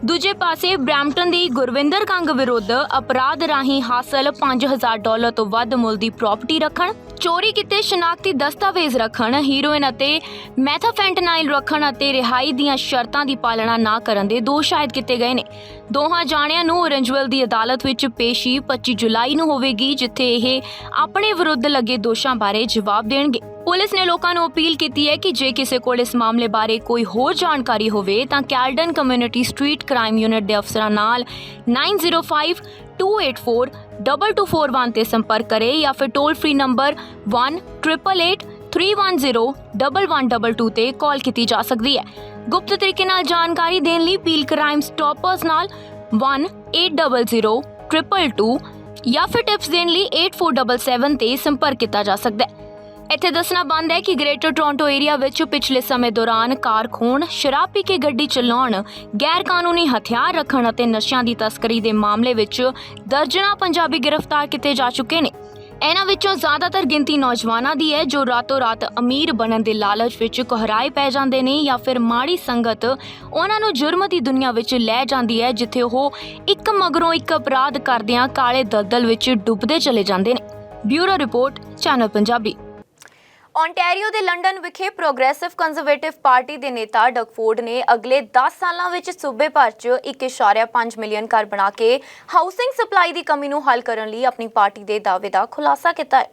ਦੂਜੇ ਪਾਸੇ ਬ੍ਰੈਂਪਟਨ ਦੀ ਗੁਰਵਿੰਦਰ ਕੰਗ ਵਿਰੁੱਧ ਅਪਰਾਧ ਰਾਹੀਂ ਹਾਸਲ $5000 ਤੋਂ ਵੱਧ ਮੁੱਲ ਦੀ ਪ੍ਰਾਪਰਟੀ ਰੱਖਣ, ਚੋਰੀ ਕੀਤੇ ਸ਼ਨਾਖਤੀ ਦਸਤਾਵੇਜ਼ ਰੱਖਣ, ਹੀਰੋਇਨ ਅਤੇ ਮੈਥਾਫੈਂਟਨਾਈਨ ਰੱਖਣ ਅਤੇ ਰਿਹਾਈ ਦੀਆਂ ਸ਼ਰਤਾਂ ਦੀ ਪਾਲਣਾ ਨਾ ਕਰਨ ਦੇ ਦੋਸ਼ ਆਇਦ ਕੀਤੇ ਗਏ ਨੇ। ਦੋਹਾਂ ਜਾਣਿਆਂ ਨੂੰ ਔਰੰਜਵਿਲ ਦੀ ਅਦਾਲਤ ਵਿੱਚ ਪੇਸ਼ੀ 25 ਜੁਲਾਈ ਨੂੰ ਹੋਵੇਗੀ, ਜਿੱਥੇ ਇਹ ਆਪਣੇ ਵਿਰੁੱਧ ਲੱਗੇ ਦੋਸ਼ਾਂ ਬਾਰੇ ਜਵਾਬ ਦੇਣਗੇ। ਪੁਲਿਸ ਨੇ ਲੋਕਾਂ ਨੂੰ ਅਪੀਲ ਕੀਤੀ ਹੈ ਕਿ ਜੇ ਕਿਸੇ ਕੋਲ ਇਸ ਮਾਮਲੇ ਬਾਰੇ ਕੋਈ ਹੋਰ ਜਾਣਕਾਰੀ ਹੋਵੇ ਤਾਂ Caledon community street crime unit ਦੇ ਅਫਸਰਾਂ ਨਾਲ 9052842241 ਤੇ ਸੰਪਰਕ ਕਰੇ ਜਾਂ ਫਿਰ ਟੋਲ ਫ੍ਰੀ ਨੰਬਰ 1-888-310-1122 ਤੇ ਕਾਲ ਕੀਤੀ ਜਾ ਸਕਦੀ ਹੈ। ਗੁਪਤ ਤਰੀਕੇ ਨਾਲ ਜਾਣਕਾਰੀ ਦੇਣ ਲਈ ਪੀਲ ਕ੍ਰਾਈਮ ਸਟਾਪਰਸ ਨਾਲ 1-800-222 ਜਾਂ ਫਿਰ ਟਿਪਸ ਦੇਣ ਲਈ 8477 ਤੇ ਸੰਪਰਕ ਕੀਤਾ ਜਾ ਸਕਦਾ ਹੈ। ਇੱਥੇ ਦੱਸਣਾ ਬੰਦ ਹੈ ਕਿ ਗ੍ਰੇਟਰ ਟੋਰਾਂਟੋ ਏਰੀਆ ਵਿੱਚ ਪਿਛਲੇ ਸਮੇਂ ਦੌਰਾਨ ਕਾਰ ਖੋਹਣ, ਸ਼ਰਾਬ ਪੀ ਕੇ ਗੱਡੀ ਚਲਾਉਣ, ਗੈਰ ਕਾਨੂੰਨੀ ਹਥਿਆਰ ਰੱਖਣ ਅਤੇ ਨਸ਼ਿਆਂ ਦੀ ਤਸਕਰੀ ਦੇ ਮਾਮਲੇ ਵਿੱਚ ਦਰਜਨਾਂ ਪੰਜਾਬੀ ਗ੍ਰਿਫਤਾਰ ਕੀਤੇ ਜਾ ਚੁੱਕੇ ਨੇ। ਇਹਨਾਂ ਵਿੱਚੋਂ ਜ਼ਿਆਦਾਤਰ ਗਿਣਤੀ ਨੌਜਵਾਨਾਂ ਦੀ ਹੈ, ਜੋ ਰਾਤੋਂ ਰਾਤ ਅਮੀਰ ਬਣਨ ਦੇ ਲਾਲਚ ਵਿੱਚ ਕੋਹਰਾਏ ਪੈ ਜਾਂਦੇ ਨੇ ਜਾਂ ਫਿਰ ਮਾੜੀ ਸੰਗਤ ਉਹਨਾਂ ਨੂੰ ਜੁਰਮ ਦੀ ਦੁਨੀਆ ਵਿੱਚ ਲੈ ਜਾਂਦੀ ਹੈ, ਜਿੱਥੇ ਉਹ ਇੱਕ ਮਗਰੋਂ ਇੱਕ ਅਪਰਾਧ ਕਰਦਿਆਂ ਕਾਲੇ ਦਲਦਲ ਵਿੱਚ ਡੁੱਬਦੇ ਚਲੇ ਜਾਂਦੇ ਨੇ। Bureau report, channel Punjabi. Ontario ਦੇ ਲੰਡਨ ਵਿਖੇ ਪ੍ਰੋਗਰੈਸਿਵ ਕੰਜ਼ਰਵੇਟਿਵ ਪਾਰਟੀ ਦੇ ਨੇਤਾ ਡਗ ਫੋਰਡ ਨੇ ਅਗਲੇ 10 ਸਾਲਾਂ ਵਿੱਚ ਸੂਬੇ ਭਰ 'ਚ 1.5 ਮਿਲੀਅਨ ਘਰ ਬਣਾ ਕੇ ਹਾਊਸਿੰਗ ਸਪਲਾਈ ਦੀ ਕਮੀ ਨੂੰ ਹੱਲ ਕਰਨ ਲਈ ਆਪਣੀ ਪਾਰਟੀ ਦੇ ਦਾਅਵੇ ਦਾ ਖੁਲਾਸਾ ਕੀਤਾ ਹੈ।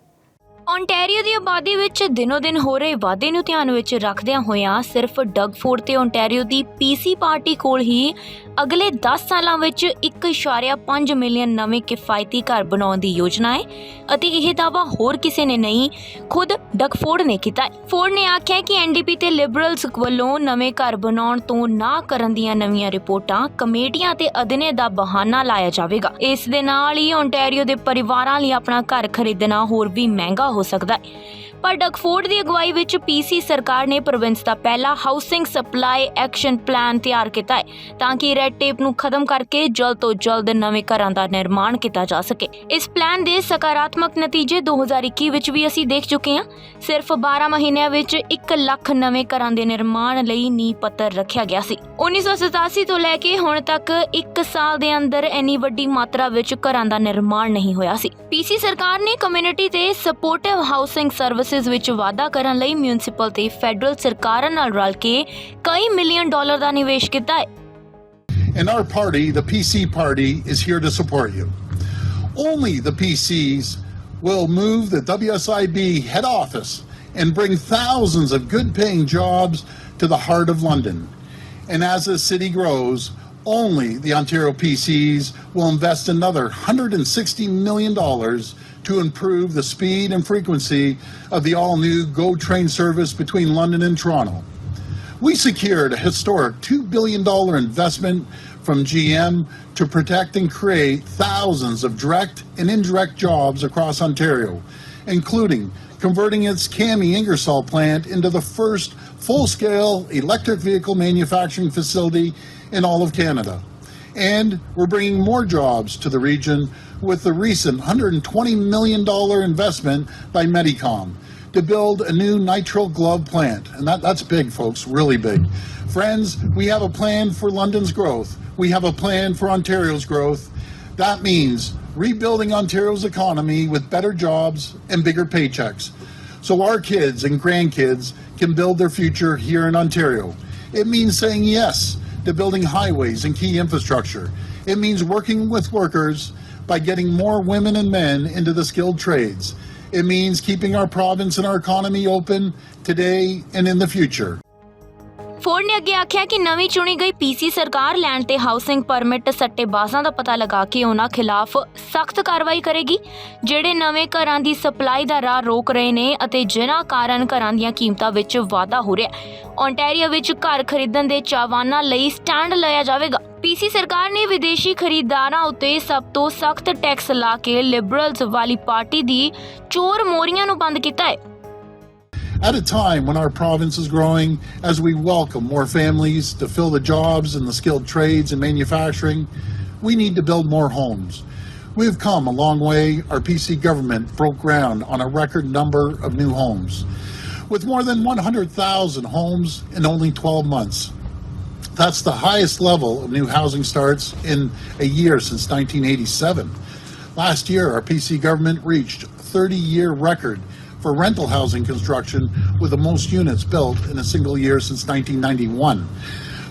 ਓਨਟਾਰੀਓ ਦੀ ਆਬਾਦੀ ਵਿੱਚ ਦਿਨੋ-ਦਿਨ ਹੋ ਰਹੇ ਵਾਧੇ ਨੂੰ ਧਿਆਨ ਵਿੱਚ ਰੱਖਦਿਆਂ ਹੋਇਆਂ ਸਿਰਫ ਡਗਫੋਰਡ ਤੇ ਓਨਟਾਰੀਓ ਦੀ ਪੀਸੀ ਪਾਰਟੀ ਕੋਲ ਹੀ ਅਗਲੇ 10 ਸਾਲਾਂ ਵਿੱਚ 1.5 ਮਿਲੀਅਨ ਨਵੇਂ ਕਿਫਾਇਤੀ ਘਰ ਬਣਾਉਣ ਦੀ ਯੋਜਨਾ ਹੈ ਅਤੇ ਇਹ ਦਾਅਵਾ ਹੋਰ ਕਿਸੇ ਨੇ ਨਹੀਂ, ਖੁਦ ਡਗਫੋਰਡ ਨੇ ਕੀਤਾ ਹੈ। ਫੋਰਡ ਨੇ ਆਖਿਆ ਕਿ ਐਨਡੀਪੀ ਤੇ ਲਿਬਰਲਸ ਵੱਲੋਂ ਨਵੇਂ ਘਰ ਬਣਾਉਣ ਤੋਂ ਨਾ ਕਰਨ ਦੀਆਂ ਨਵੀਆਂ ਰਿਪੋਰਟਾਂ, ਕਮੇਟੀਆਂ ਤੇ ਅਧਿਨੇ ਦਾ ਬਹਾਨਾ ਲਾਇਆ ਜਾਵੇਗਾ। ਇਸ ਦੇ ਨਾਲ ਹੀ ਓਨਟਾਰੀਓ ਦੇ ਪਰਿਵਾਰਾਂ ਲਈ ਆਪਣਾ ਘਰ ਖਰੀਦਣਾ ਹੋਰ ਵੀ ਮਹਿੰਗਾ ਹੋ ਸਕਦਾ ਹੈ। ਪਰ ਡਗਫੋਰਡ ਦੀ ਅਗਵਾਈ ਵਿੱਚ ਪੀਸੀ ਸਰਕਾਰ ਨੇ ਪ੍ਰੋਵਿੰਸ ਦਾ ਪਹਿਲਾ ਹਾਊਸਿੰਗ ਸਪਲਾਈ ਐਕਸ਼ਨ ਪਲਾਨ ਤਿਆਰ ਕੀਤਾ ਹੈ ਤਾਂ ਕਿ ਰੈੱਡ ਟੇਪ ਨੂੰ ਖਤਮ ਕਰਕੇ ਜਲਦ ਤੋਂ ਜਲਦ ਨਵੇਂ ਘਰਾਂ ਦਾ ਨਿਰਮਾਣ ਕੀਤਾ ਜਾ ਸਕੇ। ਇਸ ਪਲਾਨ ਦੇ ਸਕਾਰਾਤਮਕ ਨਤੀਜੇ 2021 ਵਿੱਚ ਵੀ ਅਸੀਂ ਦੇਖ ਚੁੱਕੇ ਹਾਂ। ਸਿਰਫ 12 ਮਹੀਨਿਆਂ ਵਿੱਚ 1 ਲੱਖ ਨਵੇਂ ਘਰਾਂ ਦੇ ਨਿਰਮਾਣ ਲਈ ਨੀਂਹ ਪੱਥਰ ਰੱਖਿਆ ਗਿਆ ਸੀ। 1987 ਤੋਂ ਲੈ ਕੇ ਹੁਣ ਤੱਕ 1 ਸਾਲ ਦੇ ਅੰਦਰ ਇੰਨੀ ਵੱਡੀ ਮਾਤਰਾ ਵਿੱਚ ਘਰਾਂ ਦਾ ਨਿਰਮਾਣ ਨਹੀਂ ਹੋਇਆ ਸੀ। ਪੀਸੀ ਸਰਕਾਰ ਨੇ ਕਮਿਊਨਿਟੀ ਤੇ ਸਪੋਰਟਿਵ ਹਾਊਸਿੰਗ ਸਰਵਿਸਿਜ਼ ਵਿੱਚ ਵਾਧਾ ਕਰਨ ਲਈ ਮਿਊਨਿਸਪਲ ਤੇ ਫੈਡਰਲ ਸਰਕਾਰਾਂ ਨਾਲ ਰਲ ਕੇ ਕਈ ਮਿਲੀਅਨ ਡਾਲਰ ਦਾ ਨਿਵੇਸ਼ ਕੀਤਾ ਹੈ। And our party, the PC party, is here to support you. Only the PCs will move the WSIB head office and bring thousands of good-paying jobs to the heart of London. And as the city grows, only the Ontario PCs will invest another $160 million to improve the speed and frequency of the all-new GO train service between London and Toronto. We secured a historic $2 billion investment from GM to protect and create thousands of direct and indirect jobs across Ontario, including converting its Cami Ingersoll plant into the first full-scale electric vehicle manufacturing facility in all of Canada. And we're bringing more jobs to the region with the recent $120 million investment by Medicom to build a new nitrile glove plant. And that's big, folks, really big. Friends, we have a plan for London's growth. We have a plan for Ontario's growth. That means rebuilding Ontario's economy with better jobs and bigger paychecks, so our kids and grandkids can build their future here in Ontario. It means saying yes to building highways and key infrastructure. It means working with workers by getting more women and men into the skilled trades. It means keeping our province and our economy open today and in the future. Ford ਨੇ ਅੱਗੇ ਆਖਿਆ ਕਿ ਨਵੀਂ ਚੁਣੀ ਗਈ ਪੀਸੀ ਸਰਕਾਰ land ਤੇ housing permit ਸੱਟੇਬਾਜ਼ਾਂ ਦਾ ਪਤਾ ਲਗਾ ਕੇ ਉਹਨਾਂ ਖਿਲਾਫ ਸਖਤ ਕਾਰਵਾਈ ਕਰੇਗੀ ਜਿਹੜੇ ਨਵੇਂ ਘਰਾਂ ਦੀ ਸਪਲਾਈ ਦਾ ਰਾਹ ਰੋਕ ਰਹੇ ਨੇ ਅਤੇ ਜਿਨ੍ਹਾਂ ਕਾਰਨ ਘਰਾਂ ਦੀਆਂ ਕੀਮਤਾਂ ਵਿੱਚ ਵਾਧਾ ਹੋ ਰਿਹਾ ਹੈ। ਓਨਟਾਰੀਓ ਵਿੱਚ ਘਰ ਖਰੀਦਣ ਦੇ ਚਾਹਵਾਨਾਂ ਲਈ ਸਟੈਂਡ ਲਿਆ ਜਾਵੇਗਾ। ਪੀਸੀ ਸਰਕਾਰ ਨੇ ਵਿਦੇਸ਼ੀ ਖਰੀਦਦਾਰਾਂ ਉੱਤੇ ਸਭ ਤੋਂ ਸਖਤ ਟੈਕਸ ਲਾ ਕੇ ਲਿਬਰਲਸ ਵਾਲੀ ਪਾਰਟੀ ਦੀ ਚੋਰ ਮੋਰੀਆਂ ਨੂੰ ਬੰਦ ਕੀਤਾ ਹੈ। At a time when our province is growing, as we welcome more families to fill the jobs in the skilled trades and manufacturing, we need to build more homes. We've come a long way. Our PC government broke ground on a record number of new homes, with more than 100,000 homes in only 12 months. That's the highest level of new housing starts in a year since 1987. Last year, our PC government reached a 30-year record for rental housing construction, with the most units built in a single year since 1991.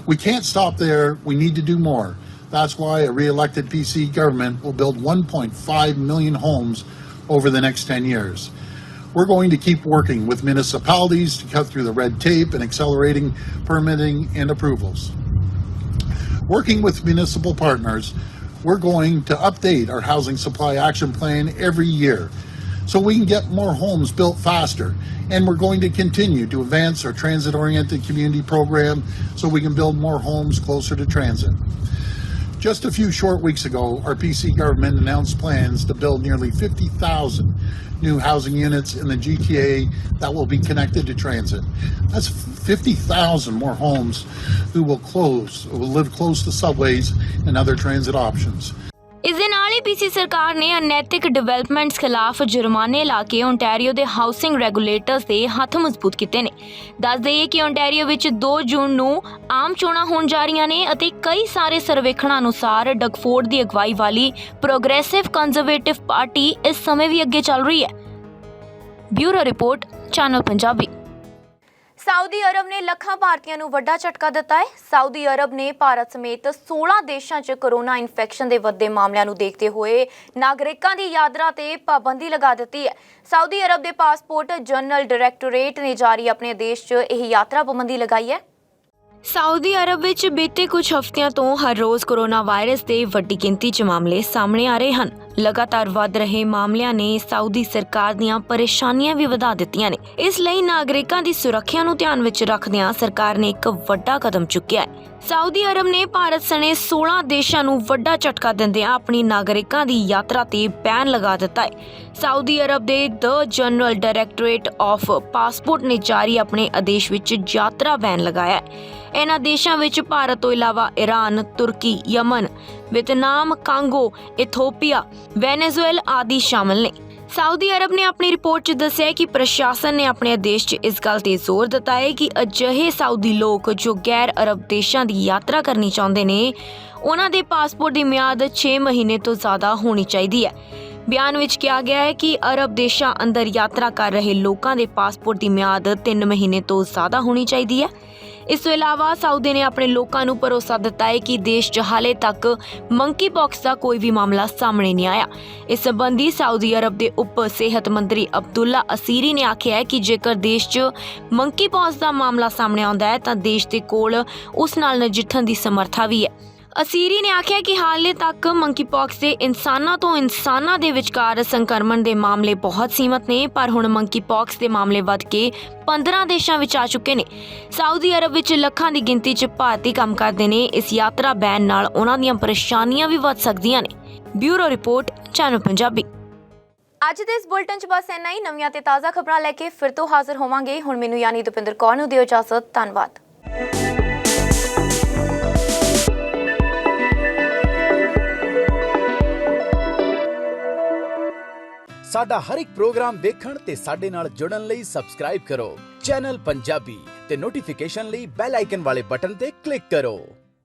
We can't stop there. We need to do more. That's why a re-elected PC government will build 1.5 million homes over the next 10 years. We're going to keep working with municipalities to cut through the red tape and accelerating permitting and approvals. Working with municipal partners, we're going to update our housing supply action plan every year, so we can get more homes built faster. And we're going to continue to advance our transit-oriented community program so we can build more homes closer to transit. Just a few short weeks ago, our PC government announced plans to build nearly 50,000 new housing units in the GTA that will be connected to transit. That's 50,000 more homes who will live close to subways and other transit options. ਇਸ ਦੇ ਨਾਲ ਹੀ ਪੀਸੀ ਸਰਕਾਰ ਨੇ ਅਨੈਤਿਕ developments ਖਿਲਾਫ ਜੁਰਮਾਨੇ ਲਾ ਕੇ Ontario ਦੇ housing regulators ਦੇ ਹੱਥ ਮਜ਼ਬੂਤ ਕੀਤੇ ਨੇ। ਦੱਸ ਦਈਏ ਕਿ ਓਨਟਾਰੀਓ ਵਿੱਚ 2 ਜੂਨ ਨੂੰ ਆਮ ਚੋਣਾਂ ਹੋਣ ਜਾ ਰਹੀਆਂ ਨੇ ਅਤੇ ਕਈ ਸਾਰੇ ਸਰਵੇਖਣਾਂ ਅਨੁਸਾਰ ਡਗਫੋਰਡ ਦੀ ਅਗਵਾਈ ਵਾਲੀ ਪ੍ਰੋਗਰੈਸਿਵ ਕੰਜ਼ਰਵੇਟਿਵ ਪਾਰਟੀ ਇਸ ਸਮੇਂ ਵੀ ਅੱਗੇ ਚੱਲ ਰਹੀ ਹੈ। Bureau report, channel Punjabi. Saudi Arab ਨੇ ਲੱਖਾਂ ਭਾਰਤੀਆਂ ਨੂੰ ਵੱਡਾ ਝਟਕਾ ਦਿੱਤਾ ਹੈ। ਸਾਊਦੀ ਅਰਬ ਨੇ ਭਾਰਤ ਸਮੇਤ 16 ਦੇਸ਼ਾਂ 'ਚ ਕੋਰੋਨਾ ਇਨਫੈਕਸ਼ਨ ਦੇ ਵੱਧਦੇ ਮਾਮਲਿਆਂ ਨੂੰ ਦੇਖਦੇ ਹੋਏ ਨਾਗਰਿਕਾਂ ਦੀ ਯਾਤਰਾ ਤੇ ਪਾਬੰਦੀ ਲਗਾ ਦਿੱਤੀ ਹੈ। ਸਾਊਦੀ ਅਰਬ ਦੇ ਪਾਸਪੋਰਟ ਜਨਰਲ ਡਾਇਰੈਕਟੋਰੇਟ ਨੇ ਜਾਰੀ ਆਪਣੇ ਆਦੇਸ਼ 'ਚ ਇਹ ਯਾਤਰਾ ਪਾਬੰਦੀ ਲਗਾਈ ਹੈ। ਸਾਊਦੀ ਅਰਬ ਵਿੱਚ ਬੀਤੇ ਕੁਝ ਹਫ਼ਤਿਆਂ ਤੋਂ ਹਰ ਰੋਜ਼ ਕੋਰੋਨਾ ਵਾਇਰਸ ਦੇ ਵੱਡੀ ਗਿਣਤੀ 'ਚ ਮਾਮਲੇ ਸਾਹਮਣੇ ਆ ਰਹੇ ਹਨ। ਲਗਾਤਾਰ ਵੱਧ ਰਹੇ ਮਾਮਲਿਆਂ ਨੇ ਸਾਊਦੀ ਸਰਕਾਰ ਦੀਆਂ ਪਰੇਸ਼ਾਨੀਆਂ ਵੀ ਵਧਾ ਦਿੱਤੀਆਂ ਨੇ। ਇਸ ਲਈ ਨਾਗਰਿਕਾਂ ਦੀ ਸੁਰੱਖਿਆ ਨੂੰ ਧਿਆਨ ਵਿੱਚ ਰੱਖਦਿਆਂ ਸਰਕਾਰ ਨੇ ਇੱਕ ਵੱਡਾ ਕਦਮ ਚੁੱਕਿਆ ਹੈ। ਸਾਊਦੀ ਅਰਬ ਨੇ ਭਾਰਤ ਸਣੇ 16 ਦੇਸ਼ਾਂ ਨੂੰ ਵੱਡਾ ਝਟਕਾ ਦਿੰਦਿਆਂ ਆਪਣੀ ਨਾਗਰਿਕਾਂ ਦੀ ਯਾਤਰਾ ਤੇ ਬੈਨ ਲਗਾ ਦਿੱਤਾ ਹੈ। ਸਾਊਦੀ ਅਰਬ ਦੇ ਦ ਜਨਰਲ ਡਾਇਰੈਕਟੋਰੇਟ ਆਫ ਪਾਸਪੋਰਟ ਨੇ ਜਾਰੀ ਆਪਣੇ ਆਦੇਸ਼ ਵਿੱਚ ਯਾਤਰਾ ਬੈਨ ਲਗਾਇਆ ਹੈ। ਇਹਨਾਂ ਦੇਸ਼ਾਂ ਵਿੱਚ ਭਾਰਤ ਤੋਂ ਇਲਾਵਾ ਈਰਾਨ, ਤੁਰਕੀ, Yemen, Vietnam, Congo, Ethiopia, Venezuela ਆਦਿ ਸ਼ਾਮਲ ਨੇ। ਸਾਊਦੀ ਅਰਬ ਨੇ ਆਪਣੀ ਰਿਪੋਰਟ 'ਚ ਦੱਸਿਆ ਕਿ ਪ੍ਰਸ਼ਾਸਨ ਨੇ ਆਪਣੇ ਆਦੇਸ਼ 'ਚ ਇਸ ਗੱਲ ਤੇ ਜ਼ੋਰ ਦਿੱਤਾ ਹੈ ਕਿ ਅਜਿਹੇ ਸਾਊਦੀ ਲੋਕ ਜੋ ਗੈਰ ਅਰਬ ਦੇਸ਼ਾਂ ਦੀ ਯਾਤਰਾ ਕਰਨੀ ਚਾਹੁੰਦੇ ਨੇ, ਉਹਨਾਂ ਦੇ ਪਾਸਪੋਰਟ ਦੀ ਮਿਆਦ 6 ਮਹੀਨੇ ਤੋਂ ਜ਼ਿਆਦਾ ਹੋਣੀ ਚਾਹੀਦੀ ਹੈ। ਬਿਆਨ ਵਿੱਚ ਕਿਹਾ ਗਿਆ ਹੈ ਕਿ ਅਰਬ ਦੇਸ਼ਾਂ ਅੰਦਰ ਯਾਤਰਾ ਕਰ ਰਹੇ ਲੋਕਾਂ ਦੇ ਪਾਸਪੋਰਟ ਦੀ ਮਿਆਦ 3 ਮਹੀਨੇ ਤੋਂ ਜ਼ਿਆਦਾ ਹੋਣੀ ਚਾਹੀਦੀ ਹੈ। ਇਸ ਤੋਂ ਇਲਾਵਾ ਸਾਊਦੀ ਨੇ ਆਪਣੇ ਲੋਕਾਂ ਨੂੰ ਭਰੋਸਾ ਦਿੱਤਾ ਹੈ ਕਿ ਦੇਸ਼ 'ਚ ਹਾਲੇ ਤੱਕ ਮੰਕੀ ਪੌਕਸ ਦਾ ਕੋਈ ਵੀ ਮਾਮਲਾ ਸਾਹਮਣੇ ਨਹੀਂ ਆਇਆ। ਇਸ ਸੰਬੰਧੀ ਸਾਊਦੀ ਅਰਬ ਦੇ ਉਪ ਸਿਹਤ ਮੰਤਰੀ ਅਬਦੁੱਲਾ ਅਸੀਰੀ ਨੇ ਆਖਿਆ ਹੈ ਕਿ ਜੇਕਰ ਦੇਸ਼ 'ਚ ਮੰਕੀ ਪੌਕਸ ਦਾ ਮਾਮਲਾ ਸਾਹਮਣੇ ਆਉਂਦਾ ਹੈ ਤਾਂ ਦੇਸ਼ ਦੇ ਕੋਲ ਉਸ ਨਾਲ ਨਜਿੱਠਣ ਦੀ ਸਮਰੱਥਾ ਵੀ ਹੈ। ਅਸੀਰੀ ਨੇ ਆਖਿਆ ਕਿ ਹਾਲੇ ਤੱਕ ਮੰਕੀ ਪੌਕਸ ਦੇ ਇਨਸਾਨਾਂ ਤੋਂ ਇਨਸਾਨਾਂ ਦੇ ਵਿਚਕਾਰ ਸੰਕਰਮਣ ਦੇ ਮਾਮਲੇ ਬਹੁਤ ਸੀਮਤ ਨੇ, ਪਰ ਹੁਣ ਮੰਕੀ ਪੌਕਸ ਦੇ ਮਾਮਲੇ ਵੱਧ ਕੇ 15 ਦੇਸ਼ਾਂ ਵਿੱਚ ਆ ਚੁੱਕੇ ਨੇ। ਸਾਊਦੀ ਅਰਬ ਵਿੱਚ ਲੱਖਾਂ ਦੀ ਗਿਣਤੀ 'ਚ ਭਾਰਤੀ ਕੰਮ ਕਰਦੇ ਨੇ। ਇਸ ਯਾਤਰਾ ਬੈਨ ਨਾਲ ਉਹਨਾਂ ਦੀਆਂ ਪਰੇਸ਼ਾਨੀਆਂ ਵੀ ਵੱਧ ਸਕਦੀਆਂ ਨੇ। Bureau report, channel Punjabi. ਅੱਜ ਦੇ ਇਸ ਬੁਲਟਨ 'ਚ ਬਸ ਇੰਨਾ ਹੀ। ਨਵੀਆਂ ਤੇ ਤਾਜ਼ਾ ਖਬਰਾਂ ਲੈ ਕੇ ਫਿਰ ਤੋਂ ਹਾਜ਼ਰ ਹੋਵਾਂਗੇ। ਹੁਣ ਮੈਨੂੰ ਯਾਨੀ ਦੁਪਿੰਦਰ ਕੌਰ ਨੂੰ ਦਿਓ ਇਜਾਜ਼ਤ। ਧੰਨਵਾਦ। ਸਾਡਾ ਹਰ ਇੱਕ ਪ੍ਰੋਗਰਾਮ ਦੇਖਣ ਤੇ ਸਾਡੇ ਨਾਲ ਜੁੜਨ ਲਈ ਸਬਸਕ੍ਰਾਈਬ ਕਰੋ ਚੈਨਲ ਪੰਜਾਬੀ ਤੇ ਨੋਟੀਫਿਕੇਸ਼ਨ ਲਈ ਬੈਲ ਆਈਕਨ ਵਾਲੇ ਬਟਨ ਤੇ ਕਲਿੱਕ ਕਰੋ।